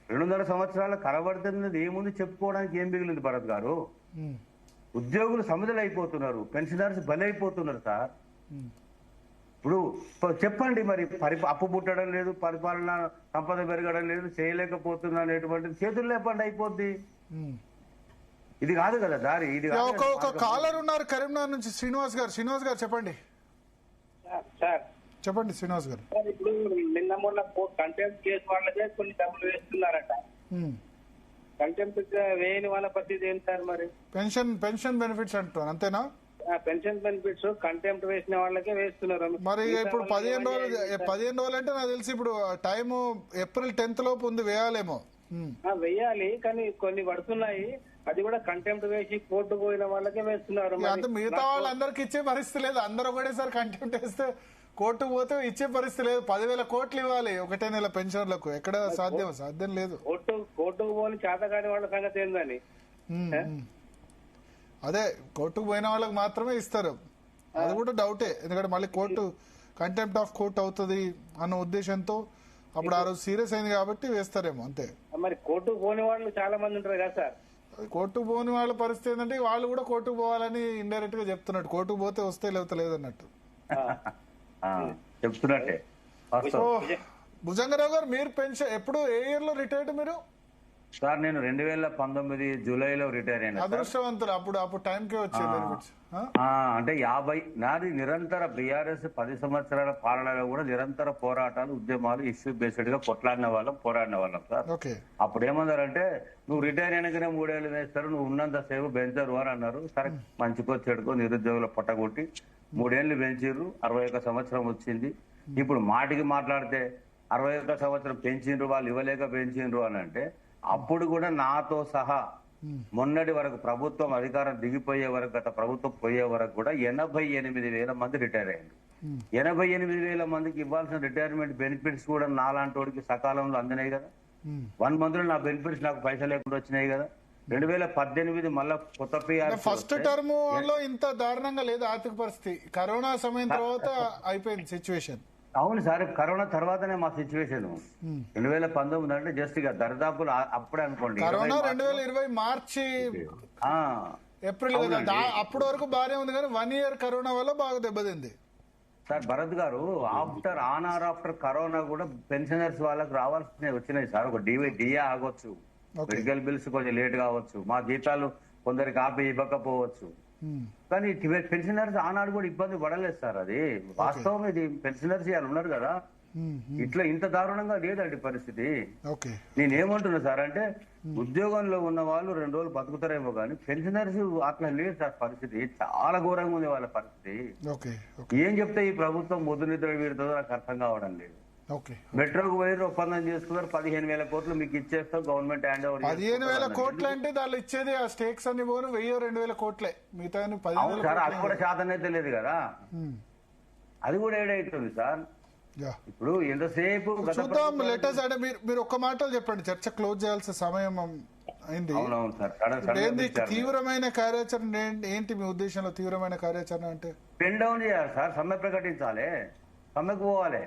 200 సంవత్సరాల కనబడుతున్నది ఏముంది? చెప్పుకోవడానికి ఏం మిగిలింది భరత్ గారు? ఉద్యోగులు సముద్రులు అయిపోతున్నారు, పెన్షనర్స్ బలైపోతున్నారు సార్. ఇప్పుడు చెప్పండి మరి, అప్పు పుట్టడం లేదు, పరిపాలన సంపద పెరగడం లేదు, చేయలేకపోతున్నా అనేటువంటిది చేతుల్లో లేపండి అయిపోద్ది. ఇది కాదు కదా దారి. ఇది ఒక కాలర్ ఉన్నారు కరీంనగర్ నుంచి, శ్రీనివాస్ గారు. శ్రీనివాస్ గారు చెప్పండి. సార్ చెప్పండి శ్రీనివాస్ గారు. ఇప్పుడు నిన్న మొన్న కంటెంప్ట్ కేసు వాళ్ళకే కొన్ని డబ్బులు వేస్తున్నారట. కంటెంప్ట్ వేయని వాళ్ళ పరిస్థితి ఏంటి సార్? మరి పెన్షన్ బెనిఫిట్స్ అంటున్నారు అంతేనా? పెన్షన్ బెనిఫిట్స్ కంటెంప్ట్ వేసిన వాళ్ళకే వేస్తున్నారు. మరి ఇప్పుడు 15 రోజులు అంటే నాకు తెలిసి ఇప్పుడు టైము ఏప్రిల్ 10th లోపు ఉంది, వేయాలేమో. వేయాలి కానీ కొన్ని పడుతున్నాయి. అది కూడా కంటెంప్ట్ వేసి కోర్టు పోయిన వాళ్ళకే వేస్తున్నారు. అంత మిగతా వాళ్ళందరికి ఇచ్చే పరిస్థితి లేదు. అందరూ ఒకటేసారి కంటెంప్ట్ వేస్తే కోర్టు పోతే ఇచ్చే పరిస్థితి లేదు. 10,000 కోట్లు ఇవ్వాలి ఒకటే నెల పెన్షన్లకు. ఎక్కడ సాధ్యం లేదు. కోర్టుకు పోని చేతకాని వాళ్ళ సంగతి ఏందని? అదే కోర్టుకు పోయిన వాళ్ళకి మాత్రమే ఇస్తారు. అది కూడా డౌటే, ఎందుకంటే మళ్ళీ కోర్టు కంటెంప్ట్ ఆఫ్ కోర్ట్ అవుతుంది అన్న ఉద్దేశంతో అప్పుడు ఆ రోజు సీరియస్ అయింది కాబట్టి వేస్తారేమో అంతే. మరి కోర్టుకు పోని వాళ్ళు చాలా మంది ఉంటారు కదా సార్. కోర్టుకు పోని వాళ్ళ పరిస్థితి ఏంటంటే వాళ్ళు కూడా కోర్టుకు పోవాలని ఇండైరెక్ట్ గా చెప్తున్నట్టు. కోర్టుకు పోతే వస్తే లేకపోతే లేదన్నట్టు చెప్తున్నట్టే. భుజంగరావు గారు, మీరు పెన్షన్ ఎప్పుడు ఏ ఇయర్ లో రిటైర్డ్ మీరు? సార్ నేను 2019 జూలైలో రిటైర్ అయినా. అదృష్టవంతులు. అప్పుడు టైంకే వచ్చేది. అంటే 50 నాది నిరంతర బీఆర్ఎస్ 10 సంవత్సరాల పాలనలో కూడా నిరంతర పోరాటాలు, ఉద్యమాలు, ఇష్యూ బేస్డ్ గా పోరాడిన వాళ్ళం సార్. అప్పుడు ఏమన్నారంటే, నువ్వు రిటైర్ అయినాకనే 3 ఏళ్ళు వేస్తారు, నువ్వు ఉన్నంత సేపు పెంచరు అని అన్నారు. సరే మంచికో చెడుకో నిరుద్యోగుల పొట్టగొట్టి 3 ఏళ్ళు పెంచిర్రు. 61 సంవత్సరం వచ్చింది. ఇప్పుడు మాటికి మాట్లాడితే 61 సంవత్సరం పెంచిండ్రు, వాళ్ళు ఇవ్వలేక పెంచిండ్రు అని అంటే, అప్పుడు కూడా నాతో సహా మొన్నటి వరకు ప్రభుత్వం అధికారం దిగిపోయే వరకు, గత ప్రభుత్వం పోయే వరకు కూడా 88,000 మంది రిటైర్ అయ్యారు. 88,000 మందికి ఇవ్వాల్సిన రిటైర్మెంట్ బెనిఫిట్స్ కూడా నాలాంటి వాడికి సకాలంలో అందినాయి కదా. 1 month లో నా బెనిఫిట్స్ నాకు పైసలు లేకుండా వచ్చినాయి కదా. 2018 మళ్ళా కొత్త ఫస్ట్ టర్మ్ లో ఇంత దారుణంగా లేదు ఆర్థిక పరిస్థితి. కరోనా సమయం తర్వాత అయిపోయింది సిచ్యువేషన్. అవును సార్, కరోనా తర్వాతనే మా సిచ్యువేషన్. 2019 అంటే జస్ట్ ఇక దరిదాపులు అప్పుడే అనుకోండి. కరోనా 2020 మార్చి ఏప్రిల్ కదా, అప్పటి వరకు బాగానే ఉంది కానీ 1 year కరోనా వల్ల బాగా దెబ్బతింది. సార్ భరత్ గారు, ఆఫ్టర్ కరోనా కూడా పెన్షనర్స్ వాళ్ళకి రావాల్సినవి వచ్చినాయి సార్. ఒక డిఏ ఆగొచ్చు, మెడికల్ బిల్స్ కొంచెం లేట్ కావచ్చు, మా జీతాలు కొందరికి ఆపి ఇవ్వకపోవచ్చు. కానీ పెన్షనర్స్ ఆనాడు కూడా ఇబ్బంది పడలేదు సార్. అది వాస్తవం. ఇది పెన్షనర్స్ ఇవాళ ఉన్నారు కదా, ఇట్లా ఇంత దారుణంగా లేదండి పరిస్థితి. ఓకే నేనేమంటున్నా సార్ అంటే ఉద్యోగంలో ఉన్న వాళ్ళు 2 రోజులు బతుకుతారేమో కానీ పెన్షనర్స్ అట్లా లేదు సార్ పరిస్థితి. చాలా ఘోరంగా ఉంది వాళ్ళ పరిస్థితి. ఓకే ఏం చెప్తే ఈ ప్రభుత్వం ముద్దు నిద్ర వీడుతుందో నాకు అర్థం కావడం లేదు. ఓకే మెట్రోకు పోయి ఒప్పందం చేసుకున్నారు, 15,000 కోట్లు మీకు ఇచ్చేస్తాం, గవర్నమెంట్ హ్యాండ్ ఓవర్. 15,000 కోట్లు అంటే దానిలో ఇచ్చేది ఆ స్టేక్స్ అన్ని పోను 1,000-2,000 కోట్లే, మిగతా అవును సార్, అది కూడా శాతం అయితే లేదు కదా, అది కూడా ఏడైతుంది సార్. ఇప్పుడు ఎంతసేపు చూద్దాం లెటర్స్ అంటే మీరు ఒక్క మాటలు చెప్పండి, చర్చ క్లోజ్ చేయాల్సిన సమయం అయింది. అవునవును సార్. ఏంది తీవ్రమైన కార్యాచరణ ఏంటి మీ ఉద్దేశంలో? తీవ్రమైన కార్యాచరణ అంటే పెన్ డౌన్ చేయాలి సార్, సమ్మె ప్రకటించాలి, సమ్మెకు పోవాలి.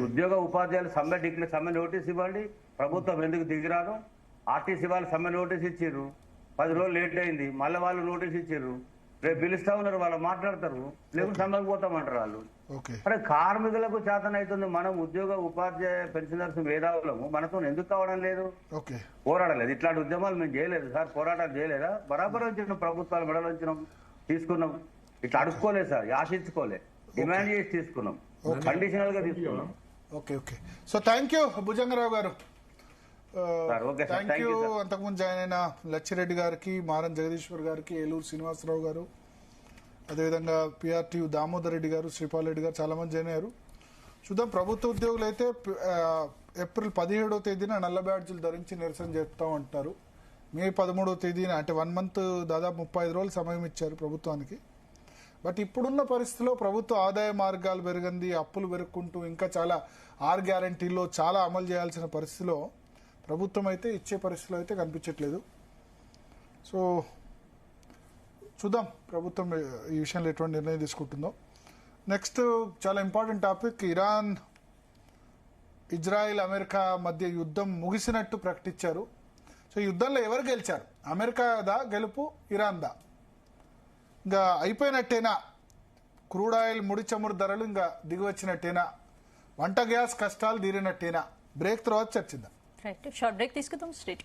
ఉద్యోగ ఉపాధ్యాయులు సమ్మె నోటీస్ ఇవ్వండి. ప్రభుత్వం ఎందుకు దిగిరాదు? ఆర్టీసీ వాళ్ళు సమ్మె నోటీస్ ఇచ్చిర్రు, 10 రోజులు లేట్ అయింది, మళ్ళీ వాళ్ళు నోటీస్ ఇచ్చిర్రు, రేపు పిలుస్తా ఉన్నారు, వాళ్ళు మాట్లాడతారు, లేకుంటే సమ్మెకు పోతామంటారు వాళ్ళు. అరే కార్మికులకు చేతన అవుతుంది, మనం ఉద్యోగ ఉపాధ్యాయ పెన్షనర్స్ మేధావులము, మనతో ఎందుకు కావడం లేదు? పోరాడలేదు, ఇట్లాంటి ఉద్యమాలు మేము చేయలేదు సార్, పోరాటాలు చేయలేదా? బరాబర్ వచ్చినాం, ప్రభుత్వాలు మెడలు వచ్చినాం, తీసుకున్నాం, ఇట్లా అడుక్కోలేదు సార్, ఆశించుకోలే, డిమాండ్ చేసి తీసుకున్నాం, కండిషనల్ గా తీసుకున్నాం. Okay so thank you Bhujangarao garu. Thank you. అంతకుముందు జాయిన్ అయిన లచ్చిరెడ్డి గారికి, మారం జగదీశ్వర్ గారికి, ఏలూరు శ్రీనివాసరావు గారు, అదేవిధంగా పిఆర్టీ దామోదర్ రెడ్డి గారు, శ్రీపాల్ రెడ్డి గారు చాలా మంది జాయిన్ అయ్యారు. చూద్దాం. ప్రభుత్వ ఉద్యోగులు అయితే ఏప్రిల్ 17వ తేదీన నల్ల బ్యాడ్జీలు ధరించి నిరసన చెప్తామంటారు. మే 13వ తేదీన అంటే 1 మంత్ దాదాపు 35 రోజులు సమయం ఇచ్చారు ప్రభుత్వానికి. బట్ ఇప్పుడున్న పరిస్థితిలో ప్రభుత్వ ఆదాయ మార్గాలు పెరిగింది, అప్పులు పెరుక్కుంటూ ఇంకా చాలా 6 గ్యారంటీల్లో చాలా అమలు చేయాల్సిన పరిస్థితిలో ప్రభుత్వం అయితే ఇచ్చే పరిస్థితిలో అయితే కనిపించట్లేదు. సో చూద్దాం ప్రభుత్వం ఈ విషయంలో ఎటువంటి నిర్ణయం తీసుకుంటుందో. నెక్స్ట్ చాలా important topic, Iran, Israel, America మధ్య యుద్ధం ముగిసినట్టు ప్రకటించారు. సో ఈ యుద్ధంలో ఎవరు గెలిచారు? అమెరికాదా గెలుపు, ఇరాన్ దా? ఇంకా అయిపోయినట్టేనా? క్రూడ్ ఆయిల్, ముడి చమురు ధరలు ఇంకా దిగివచ్చినట్టేనా? వంట గ్యాస్ కష్టాలు తీరినట్టేనా? బ్రేక్ తర్వాత చర్చిద్దాం. షార్ట్ బ్రేక్ తీసుకుందాం. స్ట్రేట్